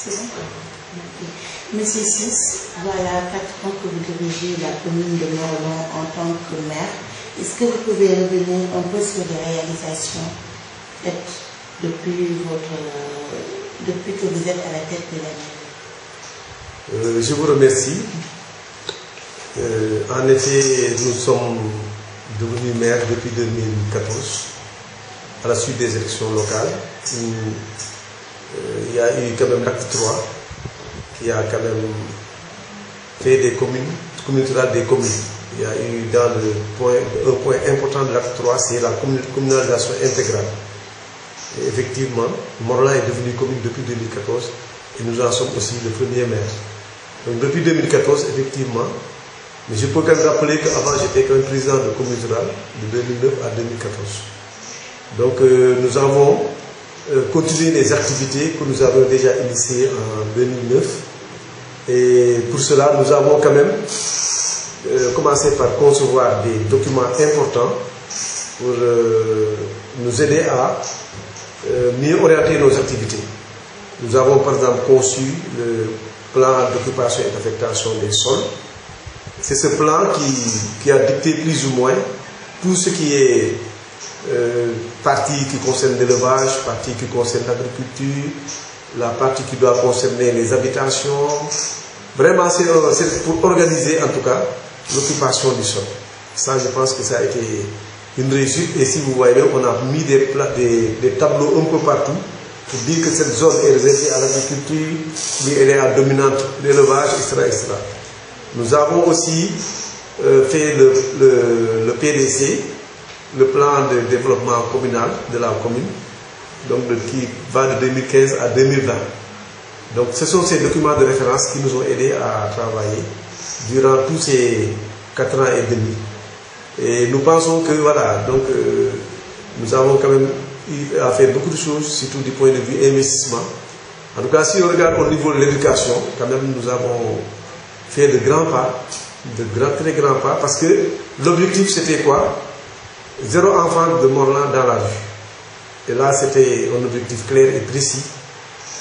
C'est bon. Okay. Monsieur Ciss, voilà 4 ans que vous dirigez la commune de Morlan en tant que maire. Est-ce que vous pouvez revenir un peu sur les réalisations faites depuis que vous êtes à la tête de la mairie? Je vous remercie. En effet, nous sommes devenus maires depuis 2014, à la suite des élections locales, où il y a eu quand même l'acte 3, qui a quand même fait des communes rurales des communes. Il y a eu un point important de l'acte 3, c'est la communalisation intégrale. Et effectivement, Morlan est devenu commune depuis 2014 et nous en sommes aussi le premier maire. Donc depuis 2014, effectivement, mais je peux quand même rappeler qu'avant j'étais quand même président de commune rurale de 2009 à 2014. Donc nous avons continué les activités que nous avons déjà initiées en 2009. Et pour cela, nous avons quand même commencé par concevoir des documents importants pour nous aider à mieux orienter nos activités. Nous avons par exemple conçu le plan d'occupation et d'affectation des sols. C'est ce plan qui a dicté plus ou moins tout ce qui est partie qui concerne l'élevage, partie qui concerne l'agriculture, la partie qui doit concerner les habitations. Vraiment, c'est pour organiser en tout cas l'occupation du sol. Ça, je pense que ça a été une réussite. Et si vous voyez, on a mis des tableaux un peu partout pour dire que cette zone est réservée à l'agriculture, mais elle est à dominante l'élevage, etc. Nous avons aussi fait le PDC, le plan de développement communal de la commune, donc qui va de 2015 à 2020. Donc ce sont ces documents de référence qui nous ont aidés à travailler durant tous ces 4 ans et demi. Et nous pensons que voilà, donc nous avons quand même fait beaucoup de choses, surtout du point de vue investissement. En tout cas, si on regarde au niveau de l'éducation, quand même nous avons fait de grands pas, très grands pas, parce que l'objectif c'était quoi? 0 enfant de Morlan dans la rue. Et là c'était un objectif clair et précis.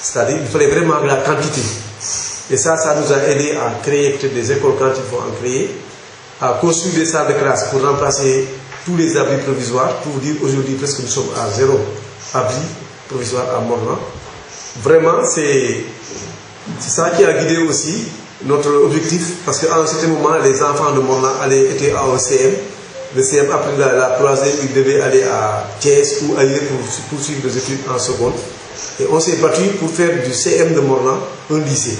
C'est-à-dire qu'il fallait vraiment la quantité. Et ça nous a aidé à créer des écoles quand il faut en créer, à construire des salles de classe pour remplacer tous les abris provisoires. Pour vous dire, aujourd'hui, presque nous sommes à 0 abri provisoire à Morlan. Vraiment, c'est ça qui a guidé aussi notre objectif, parce qu'à un certain moment, les enfants de Morlan étaient à CM. Le CM, après la troisième, ils devaient aller à Thiès ou ailleurs pour poursuivre des études en seconde. Et on s'est battu pour faire du CM de Morlan un lycée.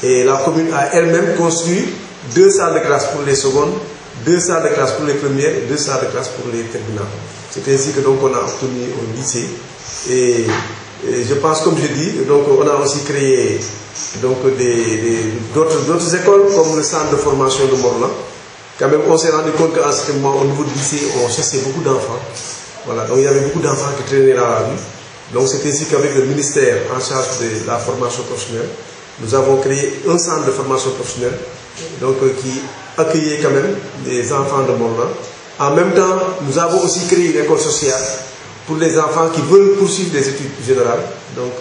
Et la commune a elle-même construit 2 salles de classe pour les secondes, 2 salles de classe pour les premières et 2 salles de classe pour les terminales. C'est ainsi que donc on a obtenu un lycée. Et je pense, comme je dis, donc on a aussi créé d'autres écoles comme le centre de formation de Morlan. Quand même, on s'est rendu compte qu'à ce moment, au niveau du lycée, on cherchait beaucoup d'enfants. Voilà, donc il y avait beaucoup d'enfants qui traînaient dans la rue. Donc c'est ainsi qu'avec le ministère en charge de la formation professionnelle, nous avons créé un centre de formation professionnelle donc, qui accueillait quand même des enfants de Morlan. En même temps, nous avons aussi créé une école sociale pour les enfants qui veulent poursuivre des études générales, donc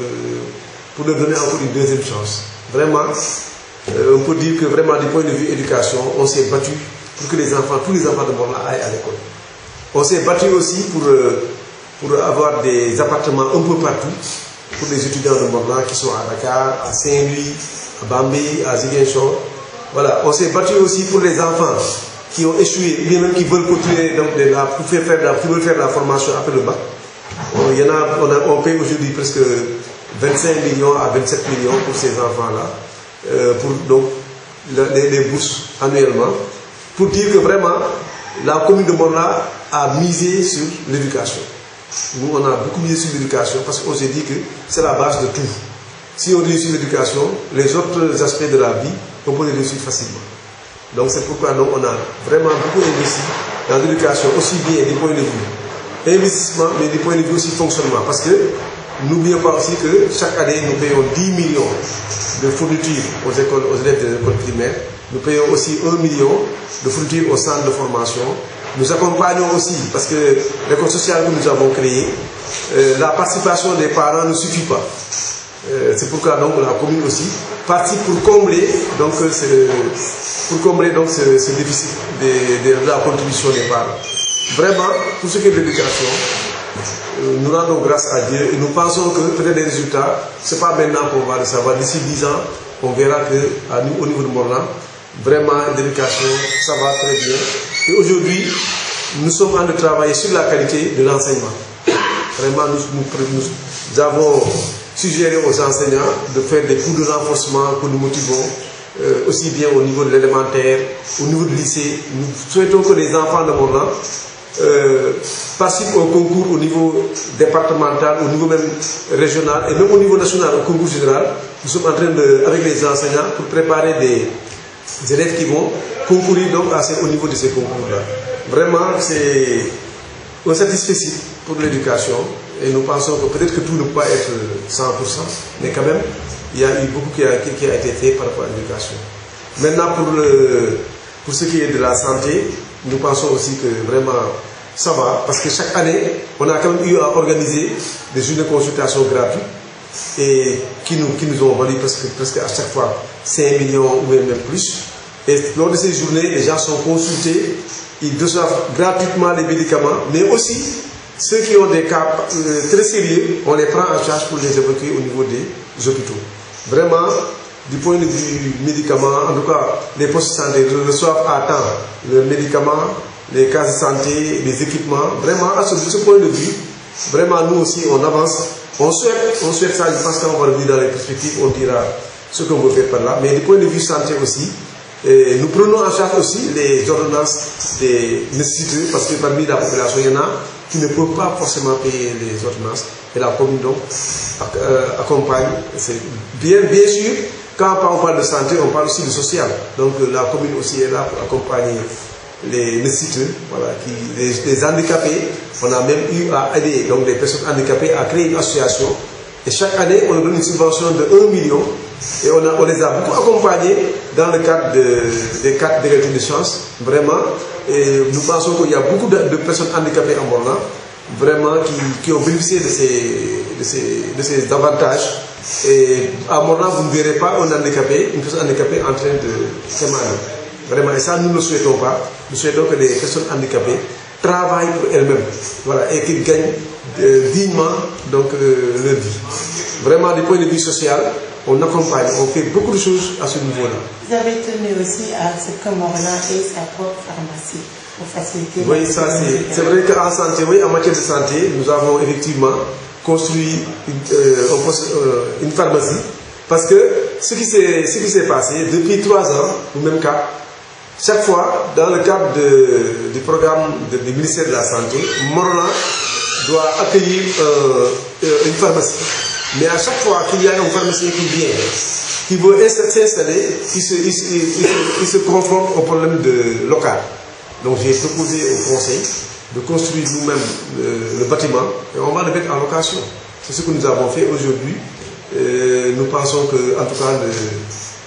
pour leur donner encore une deuxième chance. Vraiment, on peut dire que vraiment du point de vue éducation, on s'est battu pour que tous les enfants de Morlan aillent à l'école. On s'est battu aussi pour avoir des appartements un peu partout pour les étudiants de Morlan qui sont à Dakar, à Saint-Louis, à Bambey, à Ziguinchor. Voilà, on s'est battu aussi pour les enfants qui ont échoué, ou bien même qui veulent continuer pour faire la formation après le bac. On paye aujourd'hui presque 25 millions à 27 millions pour ces enfants-là, pour donc les bourses annuellement, pour dire que vraiment la commune de Morlan a misé sur l'éducation. Nous, on a beaucoup misé sur l'éducation parce qu'on s'est dit que c'est la base de tout. Si on réussit l'éducation, les autres aspects de la vie, on peut les réussir facilement. Donc c'est pourquoi donc, on a vraiment beaucoup investi dans l'éducation, aussi bien du point de vue investissement, mais du point de vue aussi fonctionnement. Parce que n'oublions pas aussi que chaque année, nous payons 10 millions de fournitures aux élèves des écoles primaires. Nous payons aussi 1 million de fournitures au centre de formation. Nous accompagnons aussi, parce que l'école sociale que nous avons créée, la participation des parents ne suffit pas. C'est pourquoi donc la commune aussi participe pour combler donc ce déficit de la contribution des parents. Vraiment, pour ce qui est de l'éducation, nous rendons grâce à Dieu et nous pensons que peut-être des résultats, ce n'est pas maintenant qu'on va le savoir. D'ici 10 ans, on verra qu'au niveau de Morlan, vraiment l'éducation, ça va très bien. Et aujourd'hui, nous sommes en train de travailler sur la qualité de l'enseignement. Vraiment, nous avons suggéré aux enseignants de faire des cours de renforcement que nous motivons, aussi bien au niveau de l'élémentaire, au niveau du lycée. Nous souhaitons que les enfants de Morlan participent au concours au niveau départemental, au niveau même régional et même au niveau national, au concours général. Nous sommes en train avec les enseignants pour préparer des élèves qui vont concourir donc au niveau de ces concours-là. Vraiment, c'est un satisfait pour l'éducation et nous pensons que peut-être que tout ne peut pas être 100%, mais quand même, il y a eu beaucoup qui a été fait par rapport à l'éducation. Maintenant, pour ce qui est de la santé, nous pensons aussi que vraiment ça va, parce que chaque année, on a quand même eu à organiser des journées de consultation gratuites et qui nous ont valu presque à chaque fois 5 millions ou même plus. Et lors de ces journées, les gens sont consultés, ils reçoivent gratuitement les médicaments, mais aussi ceux qui ont des cas très sérieux, on les prend en charge pour les évacuer au niveau des hôpitaux. Vraiment, du point de vue médicaments, en tout cas, les postes de santé reçoivent à temps leurs médicaments, les cases de santé, les équipements. Vraiment, de ce point de vue, vraiment, nous aussi, on avance. On souhaite ça, je pense qu'on va revenir dans les perspectives, on dira ce qu'on veut faire par là. Mais du point de vue santé aussi, nous prenons en charge aussi les ordonnances des nécessiteux, parce que parmi la population, il y en a qui ne peuvent pas forcément payer les ordonnances. Et la commune donc accompagne. Bien sûr, quand on parle de santé, on parle aussi de social. Donc la commune aussi est là pour accompagner les nécessiteux, voilà, les handicapés. On a même eu à aider donc les personnes handicapées à créer une association. Et chaque année, on donne une subvention de 1 million. Et on les a beaucoup accompagnés dans le cadre des cartes d'égalité de chance. Vraiment. Et nous pensons qu'il y a beaucoup de personnes handicapées en Morlan, vraiment, qui ont bénéficié de ces avantages. Et à Morlan, vous ne verrez pas une personne handicapée en train de s'émaner. Vraiment, et ça, nous ne le souhaitons pas. Nous souhaitons que les personnes handicapées travaillent pour elles-mêmes, voilà, et qu'ils gagnent dignement donc, leur vie. Vraiment, du point de vue social, on accompagne, on fait beaucoup de choses à ce niveau-là. Vous avez tenu aussi à ce que Morlan ait sa propre pharmacie pour faciliter. Oui, ça c'est vrai qu'en santé, oui, en matière de santé, nous avons effectivement construit une pharmacie. Parce que ce qui s'est passé depuis 3 ans, ou même 4, chaque fois, dans le cadre du programme du ministère de la Santé, Morlan doit accueillir une pharmacie. Mais à chaque fois qu'il y a un pharmacien qui vient, qui veut s'installer, il se confronte au problème local. Donc j'ai proposé au conseil de construire nous-mêmes le bâtiment et on va le mettre en location. C'est ce que nous avons fait aujourd'hui. Nous pensons que, en tout cas,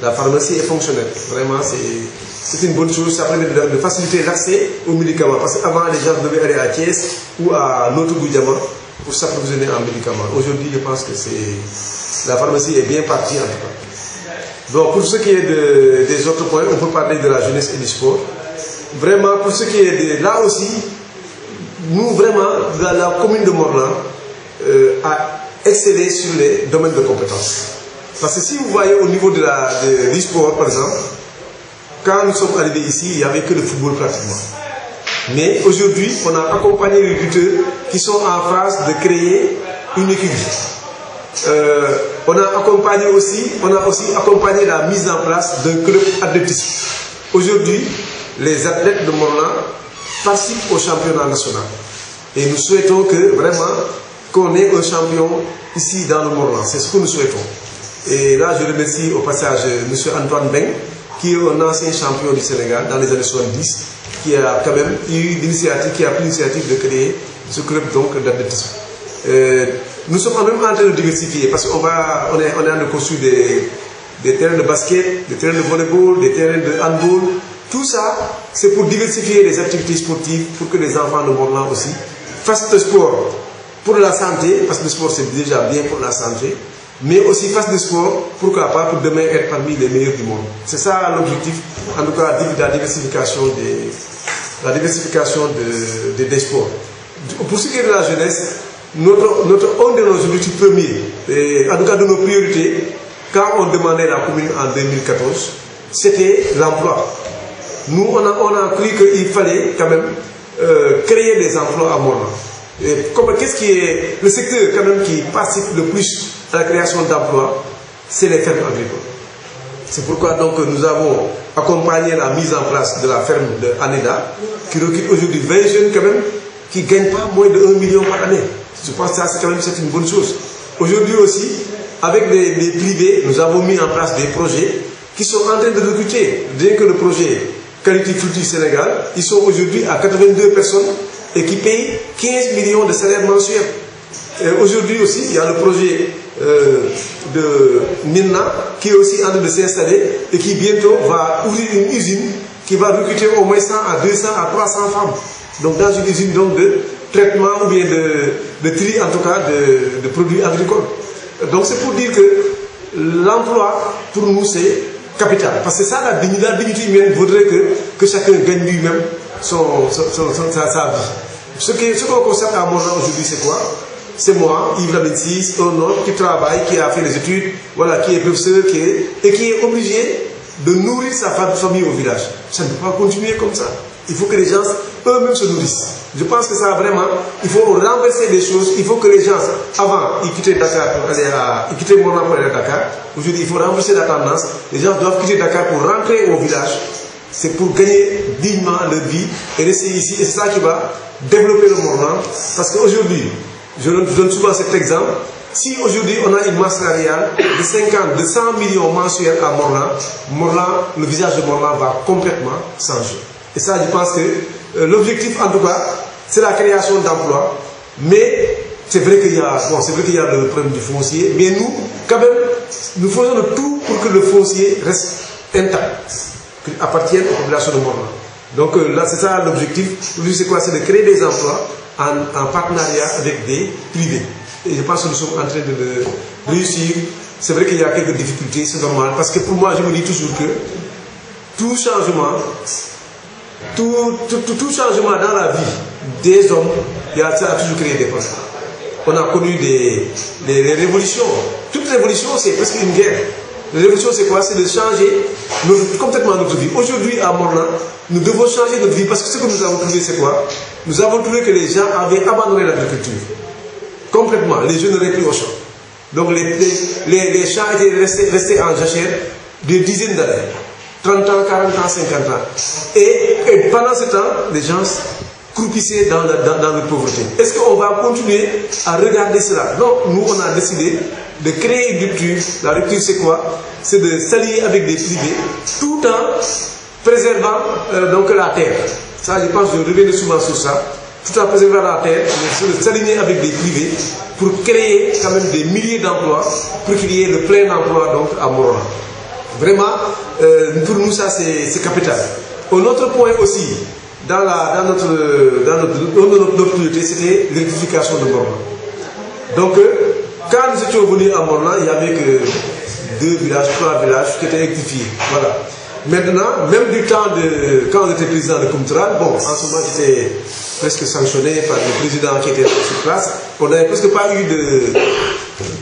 la pharmacie est fonctionnelle. Vraiment, c'est une bonne chose. Ça permet de faciliter l'accès aux médicaments. Parce qu'avant, les gens devaient aller à Thiès ou à notre Goudiama pour s'approvisionner en médicaments. Aujourd'hui, je pense que la pharmacie est bien partie, en tout cas. Donc, pour ce qui est des autres points, on peut parler de la jeunesse et du sport. Vraiment, pour ce qui est de là aussi, nous, vraiment, la commune de Morlan a excellé sur les domaines de compétences. Parce que si vous voyez au niveau du sport, par exemple, quand nous sommes arrivés ici, il n'y avait que le football pratiquement. Mais aujourd'hui, on a accompagné les lutteurs qui sont en phase de créer une équipe. On a aussi accompagné la mise en place d'un club athlétisme. Aujourd'hui, les athlètes de Morlan participent au championnat national. Et nous souhaitons que vraiment qu'on ait un champion ici dans le Morlan. C'est ce que nous souhaitons. Et là, je remercie au passage M. Antoine Beng, qui est un ancien champion du Sénégal dans les années 70, qui a quand même eu l'initiative, qui a pris l'initiative de créer ce club d'athlétisme. Nous sommes même en train de diversifier parce qu'on est en train de construire des terrains de basket, des terrains de volleyball, des terrains de handball. Tout ça, c'est pour diversifier les activités sportives, pour que les enfants de Morlan aussi fassent le sport pour la santé, parce que le sport c'est déjà bien pour la santé, mais aussi fasse du sport, pourquoi pas, pour demain être parmi les meilleurs du monde. C'est ça l'objectif, en tout cas, la diversification des sports. Pour ce qui est de la jeunesse, un de nos objectifs premiers, et en tout cas de nos priorités, quand on demandait la commune en 2014, c'était l'emploi. Nous, on a cru qu'il fallait quand même créer des emplois à Morlan. Qu'est-ce qui est le secteur quand même qui participe le plus à la création d'emplois? C'est les fermes agricoles. C'est pourquoi donc nous avons accompagné la mise en place de la ferme de Aneda, qui recrute aujourd'hui 20 jeunes quand même, qui ne gagnent pas moins de 1 million par année. Je pense que ça, c'est quand même une bonne chose. Aujourd'hui aussi, avec les privés, nous avons mis en place des projets qui sont en train de recruter. Bien que le projet Qualité Fructif Sénégal, ils sont aujourd'hui à 82 personnes et qui payent 15 millions de salaires mensuels. Aujourd'hui aussi, il y a le projet de Minna qui est aussi en train de s'installer et qui bientôt va ouvrir une usine qui va recruter au moins 100 à 200 à 300 femmes. Donc dans une usine donc, de traitement ou bien de tri en tout cas de produits agricoles. Donc c'est pour dire que l'emploi pour nous c'est capital. Parce que ça, la dignité humaine voudrait que chacun gagne lui-même sa vie. Ce qu'on constate à Morlan aujourd'hui c'est quoi? C'est moi, Yves Lamine6, un autre qui travaille, qui a fait des études, voilà, qui est professeur, et qui est obligé de nourrir sa famille au village. Ça ne peut pas continuer comme ça. Il faut que les gens eux-mêmes se nourrissent. Je pense que ça vraiment, il faut renverser des choses. Il faut que les gens, avant, ils quittaient Dakar pour aller ils quittaient Morlan pour aller à Dakar. Aujourd'hui, il faut renverser la tendance. Les gens doivent quitter Dakar pour rentrer au village. C'est pour gagner dignement leur vie et rester ici. Et c'est ça qui va développer le Morlan. Parce qu'aujourd'hui, je donne souvent cet exemple. Si aujourd'hui on a une masse salariale de 100 millions mensuels à Morlan, le visage de Morlan va complètement changer. Et ça, je pense que l'objectif, en tout cas, c'est la création d'emplois. Mais c'est vrai qu'il y a le problème du foncier. Mais nous, quand même, nous faisons le tout pour que le foncier reste intact, qu'il appartienne aux populations de Morlan. Donc là, c'est ça l'objectif. L'objectif, c'est quoi? C'est de créer des emplois en partenariat avec des privés. Et je pense que nous sommes en train de le réussir. C'est vrai qu'il y a quelques difficultés, c'est normal. Parce que pour moi, je me dis toujours que tout changement dans la vie des hommes, ça a toujours créé des problèmes. On a connu des révolutions. Toute révolution, c'est presque une guerre. La révolution, c'est quoi? C'est de changer complètement notre vie. Aujourd'hui, à Morlan, nous devons changer notre vie parce que ce que nous avons trouvé, c'est quoi? Nous avons trouvé que les gens avaient abandonné l'agriculture. Complètement. Les jeunes n'auraient plus au champ. Donc les champs étaient restés en jachère des dizaines d'années. 30 ans, 40 ans, 50 ans. Et pendant ce temps, les gens croupissaient dans la pauvreté. Est-ce qu'on va continuer à regarder cela? Non, nous on a décidé de créer une rupture. La rupture c'est quoi? C'est de s'allier avec des privés tout en préservant donc la terre. Ça, je pense que je reviens souvent sur ça. Tout en préservant la terre, c'est de s'aligner avec des privés pour créer quand même des milliers d'emplois, pour qu'il y ait le plein emploi donc à Morlan. Vraiment, pour nous, ça c'est capital. Un autre point aussi, dans notre priorité, c'était l'électrification de Morlan. Donc, quand nous étions venus à Morlan, il n'y avait que 2 villages, 3 villages qui étaient électrifiés. Voilà. Maintenant, même du temps quand on était président de Koumtral, bon, en ce moment j'étais presque sanctionné par le président qui était sur place, on n'avait presque pas eu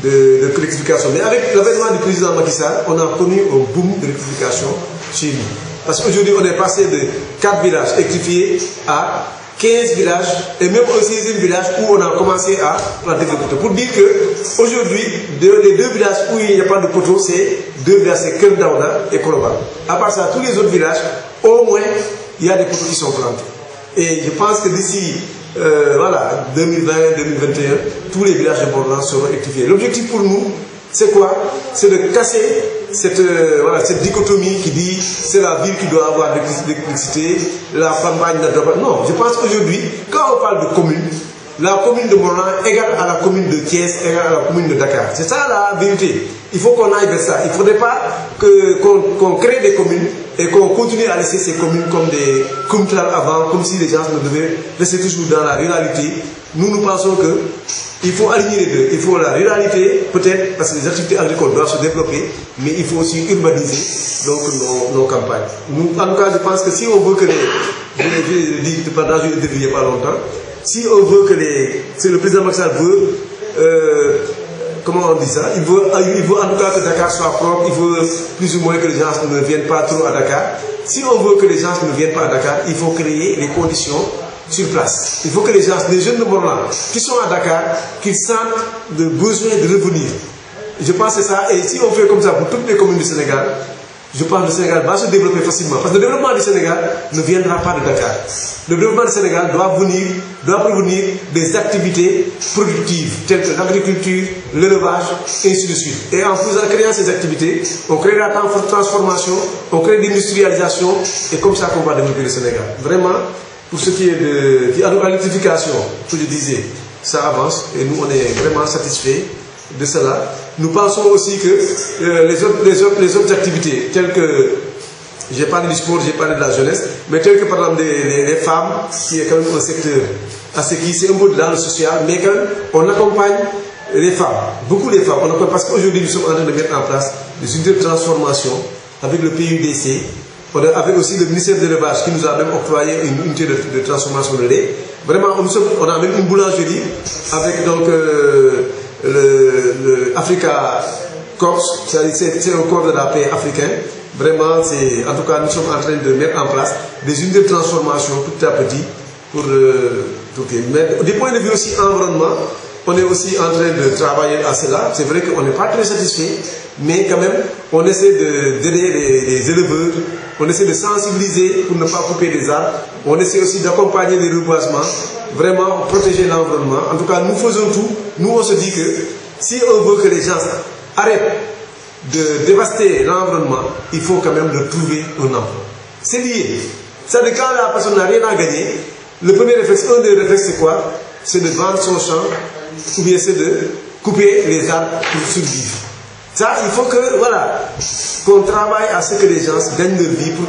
de électrification. Mais avec l'avènement du président Macky Sall, on a connu un boom de l'électrification chez lui. Parce qu'aujourd'hui, on est passé de 4 villages électrifiés à 15 villages et même au 16e village où on a commencé à planter des poteaux. Pour dire qu'aujourd'hui, les 2 villages où il n'y a pas de poteaux, c'est 2 villages, c'est Kerdaouda et Koloban. À part ça, tous les autres villages, au moins, il y a des poteaux qui sont plantés. Et je pense que d'ici 2020, 2021, tous les villages de Morlan seront électrifiés. L'objectif pour nous, c'est quoi? C'est de casser cette dichotomie qui dit c'est la ville qui doit avoir l'électricité, la campagne ne doit pas. Non, je pense qu'aujourd'hui, quand on parle de commune, la commune de Morlan égale à la commune de Thiès, égale à la commune de Dakar. C'est ça la vérité. Il faut qu'on aille vers ça. Il ne faudrait pas qu'on crée des communes et qu'on continue à laisser ces communes comme des communes avant, comme si les gens ne devaient rester toujours dans la ruralité. Nous pensons qu'il faut aligner les deux. Il faut la ruralité, peut-être, parce que les activités agricoles doivent se développer, mais il faut aussi urbaniser donc, nos campagnes. En tout cas, je pense que si on veut que je l'ai dit pendant juillet il n'y a pas longtemps, si on veut que c'est le président Macky Sall veut, comment on dit ça, il veut en tout cas que Dakar soit propre, il veut plus ou moins que les gens ne viennent pas trop à Dakar. Si on veut que les gens ne viennent pas à Dakar, il faut créer les conditions sur place. Il faut que les gens, les jeunes de Morlan qui sont à Dakar, qu'ils sentent le besoin de revenir. Je pense que c'est ça, et si on fait comme ça pour toutes les communes du Sénégal, je pense que le Sénégal va se développer facilement. Parce que le développement du Sénégal ne viendra pas de Dakar. Le développement du Sénégal doit provenir des activités productives, telles que l'agriculture, l'élevage, et ainsi de suite. Et en créant ces activités, on crée la transformation, on crée l'industrialisation, et comme ça qu'on va développer le Sénégal. Vraiment, pour ce qui est de l'électrification, que je disais, ça avance, et nous on est vraiment satisfaits de cela. Nous pensons aussi que les autres activités, telles que, j'ai parlé du sport, j'ai parlé de la jeunesse, mais telles que par exemple les femmes, qui est quand même un secteur assez qui c'est un peu dans le social, mais quand on accompagne les femmes, beaucoup les femmes, parce qu'aujourd'hui nous sommes en train de mettre en place des unités de transformation avec le PUDC, avec aussi le ministère de l'élevage qui nous a même octroyé une unité de transformation de lait. Vraiment, on a même une boulangerie avec donc le Africa Corps, c'est un corps de la paix africain. Vraiment, en tout cas, nous sommes en train de mettre en place des unités de transformation tout à petit pour mais du point de vue aussi environnement, on est aussi en train de travailler à cela. C'est vrai qu'on n'est pas très satisfait, mais quand même, on essaie d'aider les éleveurs, on essaie de sensibiliser pour ne pas couper des arbres, on essaie aussi d'accompagner les reboisements, vraiment protéger l'environnement. En tout cas, nous faisons tout. Nous, on se dit que si on veut que les gens arrêtent de dévaster l'environnement, il faut quand même leur trouver un emploi. C'est lié. C'est-à-dire quand la personne n'a rien à gagner, le premier réflexe, un des réflexes, c'est quoi? C'est de vendre son champ, ou bien c'est de couper les arbres pour survivre. Ça, il faut que, voilà, qu'on travaille à ce que les gens gagnent leur vie pour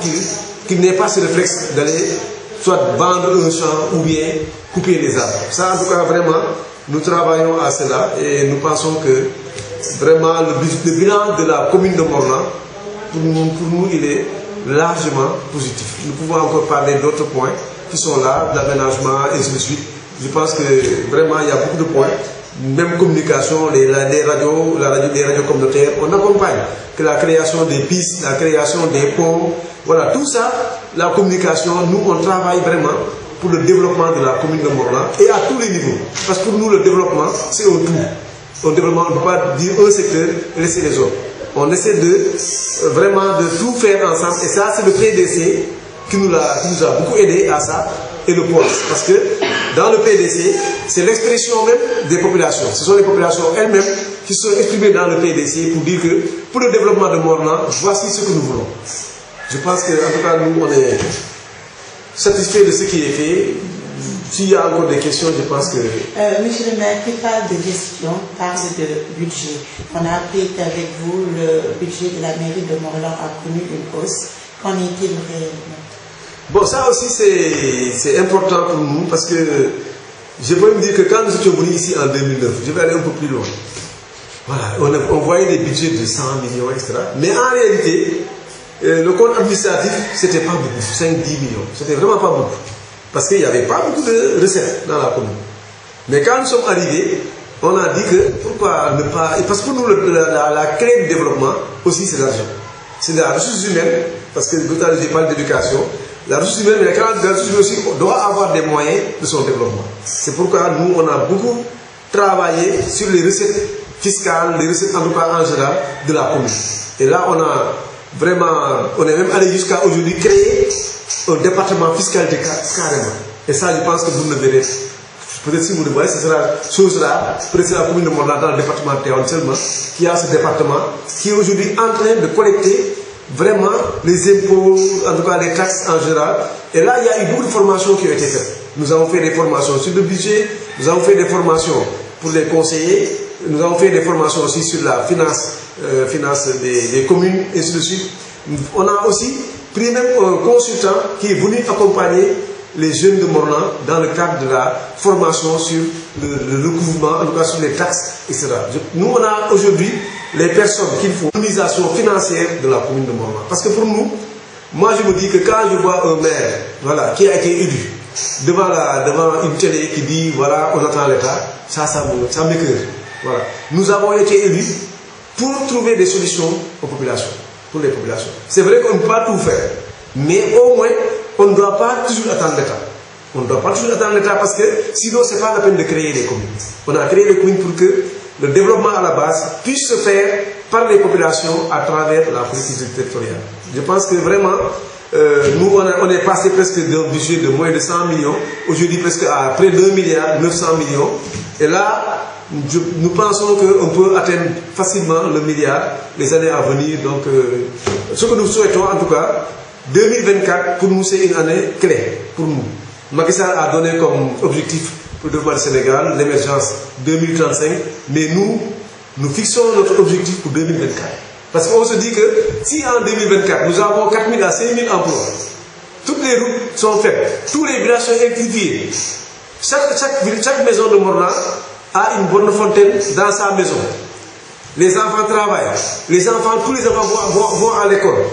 qu'ils n'aient pas ce réflexe d'aller soit vendre un champ ou bien couper les arbres. Ça, en tout cas, vraiment, nous travaillons à cela et nous pensons que vraiment le bilan de la commune de Morlan, pour nous, il est largement positif. Nous pouvons encore parler d'autres points qui sont là, d'aménagement et ainsi de suite. Je pense que vraiment il y a beaucoup de points, même communication, les radios communautaires, on accompagne que la création des pistes, la création des ponts, voilà, tout ça, la communication, nous on travaille vraiment pour le développement de la commune de Morlan et à tous les niveaux. Parce que pour nous le développement, c'est au tout. Au développement, on ne peut pas dire un secteur et laisser les autres. On essaie vraiment de tout faire ensemble et ça c'est le PDC qui nous a beaucoup aidé à ça. Et le poids. Parce que dans le PDC, c'est l'expression même des populations. Ce sont les populations elles-mêmes qui sont exprimées dans le PDC pour dire que pour le développement de Morlan, voici ce que nous voulons. Je pense qu'en tout cas, nous, on est satisfait de ce qui est fait. S'il y a encore des questions, je pense que... Monsieur le maire, qui parle de gestion, parle de budget. On a appris qu'avec vous, le budget de la mairie de Morlan a connu une hausse. Qu'en est-il réellement? Bon, ça aussi c'est important pour nous parce que je peux me dire que quand nous étions venus ici en 2009, je vais aller un peu plus loin. Voilà, on voyait des budgets de 100 millions, etc. Mais en réalité, le compte administratif, c'était pas beaucoup, 5-10 millions. C'était vraiment pas beaucoup. Parce qu'il n'y avait pas beaucoup de recettes dans la commune. Mais quand nous sommes arrivés, on a dit que pourquoi ne pas. Parce que pour nous, la clé du développement aussi, c'est l'argent. C'est la ressource humaine, parce que tout à l'heure, j'ai parlé d'éducation. La ressource humaine, mais la ressource humaine aussi doit avoir des moyens de son développement. C'est pourquoi nous, on a beaucoup travaillé sur les recettes fiscales, les recettes en tout cas en général de la commune. Et là, on est même allé jusqu'à aujourd'hui créer un département fiscalité carrément. Et ça, je pense que vous ne verrez. Peut-être si vous le voyez, ce sera chose rare. Peut-être la commune de Morlan dans le département de Théon seulement, qui a ce département, qui est aujourd'hui en train de collecter vraiment les impôts, en tout cas les taxes en général. Et là, il y a eu beaucoup de formations qui ont été faites. Nous avons fait des formations sur le budget, nous avons fait des formations pour les conseillers, nous avons fait des formations aussi sur la finance des communes, et ainsi de suite. On a aussi pris même un consultant qui est venu accompagner les jeunes de Morlan dans le cadre de la formation sur le recouvrement, en tout cas sur les taxes, etc. Nous, on a aujourd'hui les personnes qu'il faut, l'organisation financière de la commune de Morlan. Parce que pour nous, moi je me dis que quand je vois un maire, voilà, qui a été élu devant une télé qui dit voilà, on attend l'État, ça m'écoeure. Voilà. Nous avons été élus pour trouver des solutions aux populations, pour les populations. C'est vrai qu'on ne peut pas tout faire, mais au moins, on ne doit pas toujours attendre l'État. On ne doit pas toujours attendre l'État parce que sinon, ce n'est pas la peine de créer des communes. On a créé des communes pour que le développement à la base puisse se faire par les populations à travers la politique territoriale. Je pense que vraiment, nous, on est passé presque d'un budget de moins de 100 millions, aujourd'hui presque à près d'1 milliard 900 millions. Et là, nous pensons qu'on peut atteindre facilement le milliard les années à venir. Donc, ce que nous souhaitons en tout cas, 2024, pour nous, c'est une année clé pour nous. Macky Sall a donné comme objectif pour le développement du Sénégal l'émergence 2035, mais nous fixons notre objectif pour 2024. Parce qu'on se dit que si en 2024, nous avons 4 000 à 5 000 emplois, toutes les routes sont faites, tous les villages sont électrifiés, chaque maison de Morlan a une bonne fontaine dans sa maison. Les enfants travaillent, tous les enfants vont à l'école.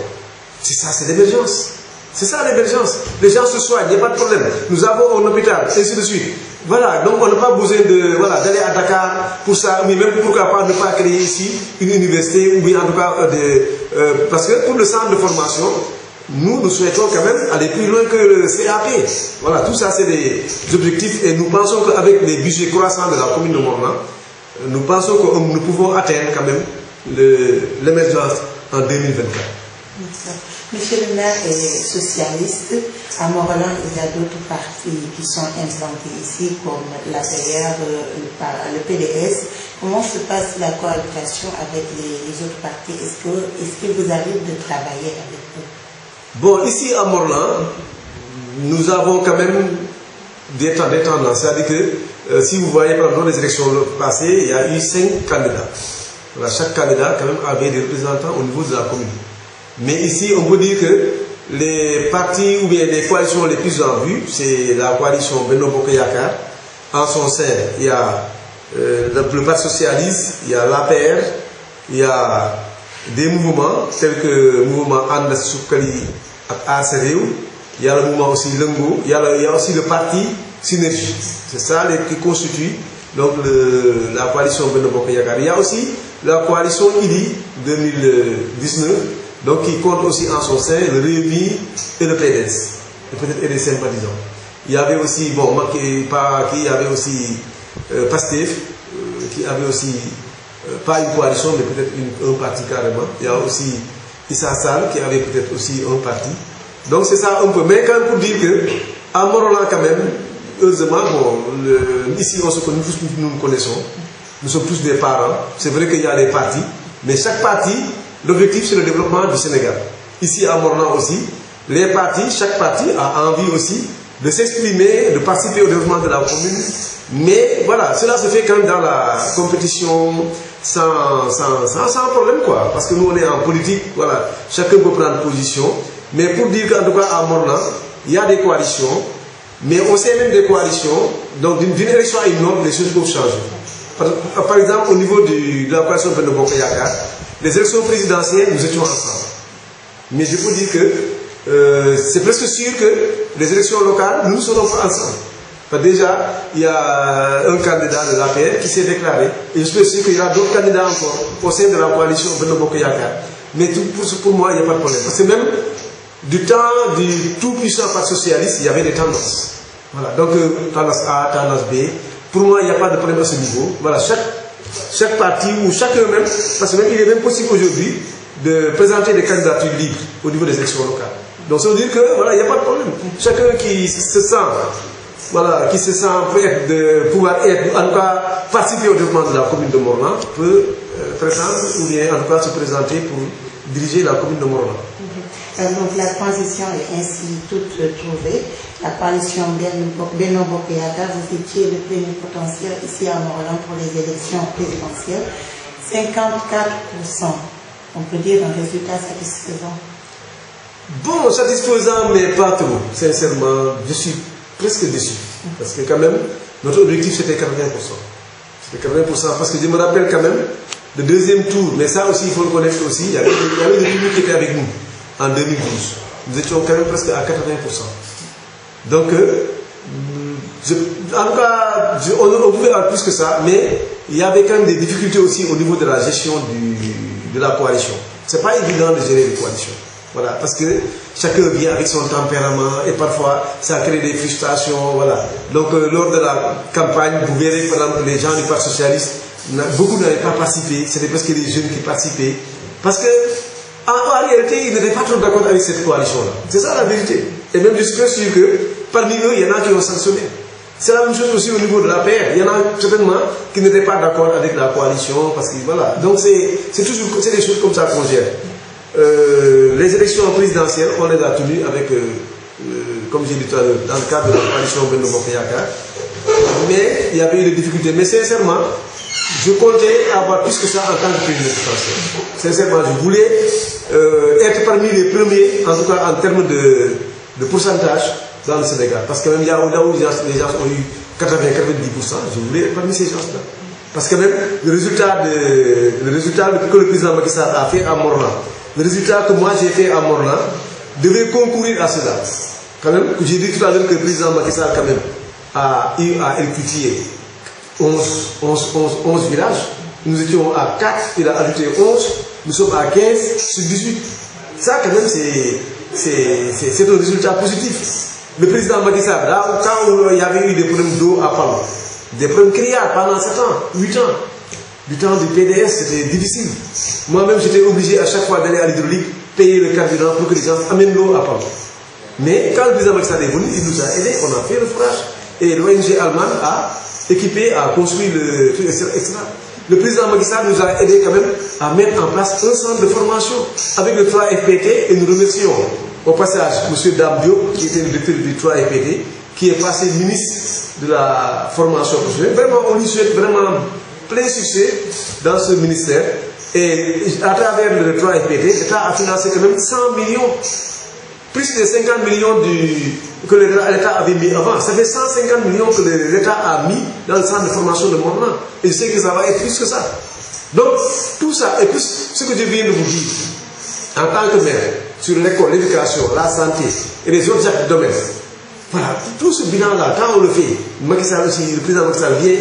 C'est ça, c'est l'émergence. C'est ça l'émergence. Les gens se soignent, il n'y a pas de problème. Nous avons un hôpital, ainsi de suite. Voilà, donc on n'a pas besoin d'aller à Dakar pour ça, mais même pourquoi pas ne pas créer ici une université, ou bien en tout cas parce que pour le centre de formation, nous souhaitons quand même aller plus loin que le CAP. Voilà, tout ça c'est des objectifs et nous pensons qu'avec les budgets croissants de la commune de Morlan, nous pensons que nous pouvons atteindre quand même l'émergence en 2024. Monsieur le maire est socialiste. À Morlan, il y a d'autres partis qui sont implantés ici, comme l'APR, le PDS. Comment se passe la cohabitation avec les autres partis? Est-ce qu'il vous arrive de travailler avec eux? Bon, ici à Morlan, nous avons quand même des tendances. C'est-à-dire que si vous voyez par exemple les élections passées, il y a eu 5 candidats. Voilà, chaque candidat quand même avait des représentants au niveau de la commune. Mais ici, on peut dire que les partis ou bien les coalitions les plus en vue, c'est la coalition Benno Bokk Yakaar. En son sein, il y a le Parti Socialiste, il y a l'APR, il y a des mouvements tels que le mouvement And Suxali ak Aar Sa Réew, il y a le mouvement aussi Lëngo, il y a aussi le parti Synergie. C'est ça qui constitue donc la coalition Benno Bokk Yakaar. Il y a aussi la coalition Idy 2019. Donc qui compte aussi en son sein le Rewmi et le PDS, et peut-être des sympathisants. Il y avait aussi, bon, il y avait aussi Pastef, qui avait aussi, pas une coalition, mais peut-être un parti carrément. Il y a aussi Issa Sall, qui avait peut-être aussi un parti. Donc c'est ça un peu. Mais quand même pour dire que, à Morlan quand même, heureusement, bon, ici on se connaît, nous nous connaissons, nous sommes tous des parents. C'est vrai qu'il y a des partis, mais chaque parti, l'objectif c'est le développement du Sénégal. Ici à Morlan aussi, les partis, chaque parti a envie aussi de s'exprimer, de participer au développement de la commune. Mais voilà, cela se fait quand même dans la compétition sans problème quoi. Parce que nous on est en politique, voilà, chacun peut prendre position. Mais pour dire qu'en tout cas à Morlan, il y a des coalitions, mais on sait même des coalitions, donc d'une élection à une autre, les choses peuvent changer. Par exemple, au niveau de la coalition Benno Bokk Yakaar, les élections présidentielles, nous étions ensemble. Mais je peux dire que c'est presque sûr que les élections locales, nous ne serons pas ensemble. Enfin, déjà, il y a un candidat de l'APR qui s'est déclaré. Et je suis sûr qu'il y aura d'autres candidats encore au sein de la coalition Benno Bokk Yakaar. Mais pour moi, il n'y a pas de problème. Parce que même du temps du tout-puissant Parti Socialiste, il y avait des tendances. Voilà. Donc, tendance A, tendance B. Pour moi, il n'y a pas de problème à ce niveau. Voilà, chaque parti ou chacun même, parce que même il est même possible aujourd'hui de présenter des candidatures libres au niveau des élections locales. Donc ça veut dire que voilà, il n'y a pas de problème. Chacun qui se sent prêt de pouvoir être, en tout cas participer au développement de la commune de Morlan, peut prétendre ou bien en tout cas se présenter pour diriger la commune de Morlan. Donc la transition est ainsi toute trouvée. La coalition Benno Bokk Yakaar, vous étiez le plénipotentiaire ici à Morlan pour les élections présidentielles. 54%. On peut dire un résultat satisfaisant. Bon, satisfaisant, mais pas trop. Sincèrement, je suis presque déçu. Parce que quand même, notre objectif c'était 80%. C'était 80% parce que je me rappelle quand même le deuxième tour, mais ça aussi il faut le connaître aussi, il y avait le public qui était avec nous en 2012. Nous étions quand même presque à 80%. Donc, en tout cas, on pouvait avoir plus que ça, mais il y avait quand même des difficultés aussi au niveau de la gestion de la coalition. Ce n'est pas évident de gérer une coalition. Voilà, parce que chacun vient avec son tempérament et parfois ça crée des frustrations. Voilà. Donc lors de la campagne, vous verrez par exemple les gens du Parti Socialiste, beaucoup n'avaient pas participé, c'était presque les jeunes qui participaient. Parce que en réalité, ils n'étaient pas trop d'accord avec cette coalition-là. C'est ça la vérité. Et même je suis sûr que parmi eux, il y en a qui ont sanctionné. C'est la même chose aussi au niveau de la paix. Il y en a certainement qui n'étaient pas d'accord avec la coalition. Parce que voilà. Donc c'est des choses comme ça qu'on gère. Les élections présidentielles, on les a tenues avec, comme j'ai dit tout à l'heure, dans le cadre de la coalition Benno Bokk Yakaar. Mais il y avait eu des difficultés. Mais sincèrement, je comptais avoir plus que ça en tant que président français. Sincèrement, je voulais être parmi les premiers, en tout cas en termes de pourcentage dans le Sénégal. Parce que même là où les gens ont eu 80-90%, je voulais être parmi ces gens-là. Parce que même le résultat que le président Macky Sall a fait à Morlan, le résultat que moi j'ai fait à Morlan, devait concourir à cela. Quand même, j'ai dit tout à l'heure que le président Macky Sall quand même a électrifié 11 villages. Nous étions à 4, il a ajouté 11, nous sommes à 15 sur 18. Ça quand même c'est un résultat positif. Le président Macky Sall, là quand il y avait eu des problèmes d'eau à Palau, des problèmes criards pendant 7 ans, 8 ans, du temps du PDS, c'était difficile. Moi-même, j'étais obligé à chaque fois d'aller à l'hydraulique, payer le carburant pour que les gens amènent l'eau à Palau. Mais quand le président Macky Sall est venu, il nous a aidés, on a fait le forage. Et l'ONG allemande a équipé, a construit le truc, etc. Le président Macky Sall nous a aidés quand même à mettre en place un centre de formation avec le 3FPT et nous remercions au passage M. Dame Diop, qui était le directeur du 3FPT, qui est passé ministre de la formation professionnelle. Vraiment, on lui souhaite vraiment plein succès dans ce ministère. Et à travers le 3FPT, l'État a financé quand même 100 millions, plus de 50 millions que l'État avait mis avant. Ça fait 150 millions que l'État a mis dans le centre de formation de Morlan. Et je sais que ça va être plus que ça. Donc, tout ça, et plus ce que je viens de vous dire, en tant que maire, sur l'école, l'éducation, la santé et les autres domaines, voilà, tout ce bilan-là, quand on le fait, Macky Sall aussi, le président Macky Sall vient,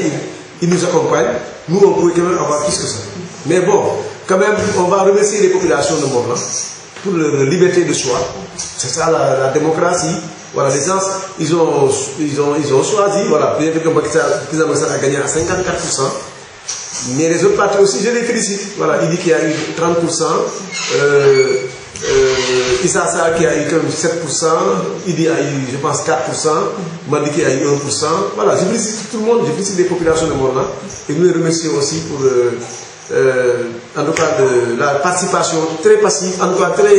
il nous accompagne, nous on pourrait quand même avoir plus que ça. Mais bon, quand même, on va remercier les populations de Morlan pour leur liberté de choix. C'est ça la démocratie. Voilà, les gens, ils ont choisi, voilà, bien que le président Macky Sall a gagné à 54%. Mais les autres partis aussi, je les félicite. Voilà, il dit qu'il y a eu 30%. Issa Sall qui a eu quand même 7%, il a eu, je pense, 4%, Madi a eu 1%. Voilà, je félicite tout le monde, je félicite les populations de Morlan et nous les remercions aussi pour, en tout cas, de la participation très passive, en tout cas très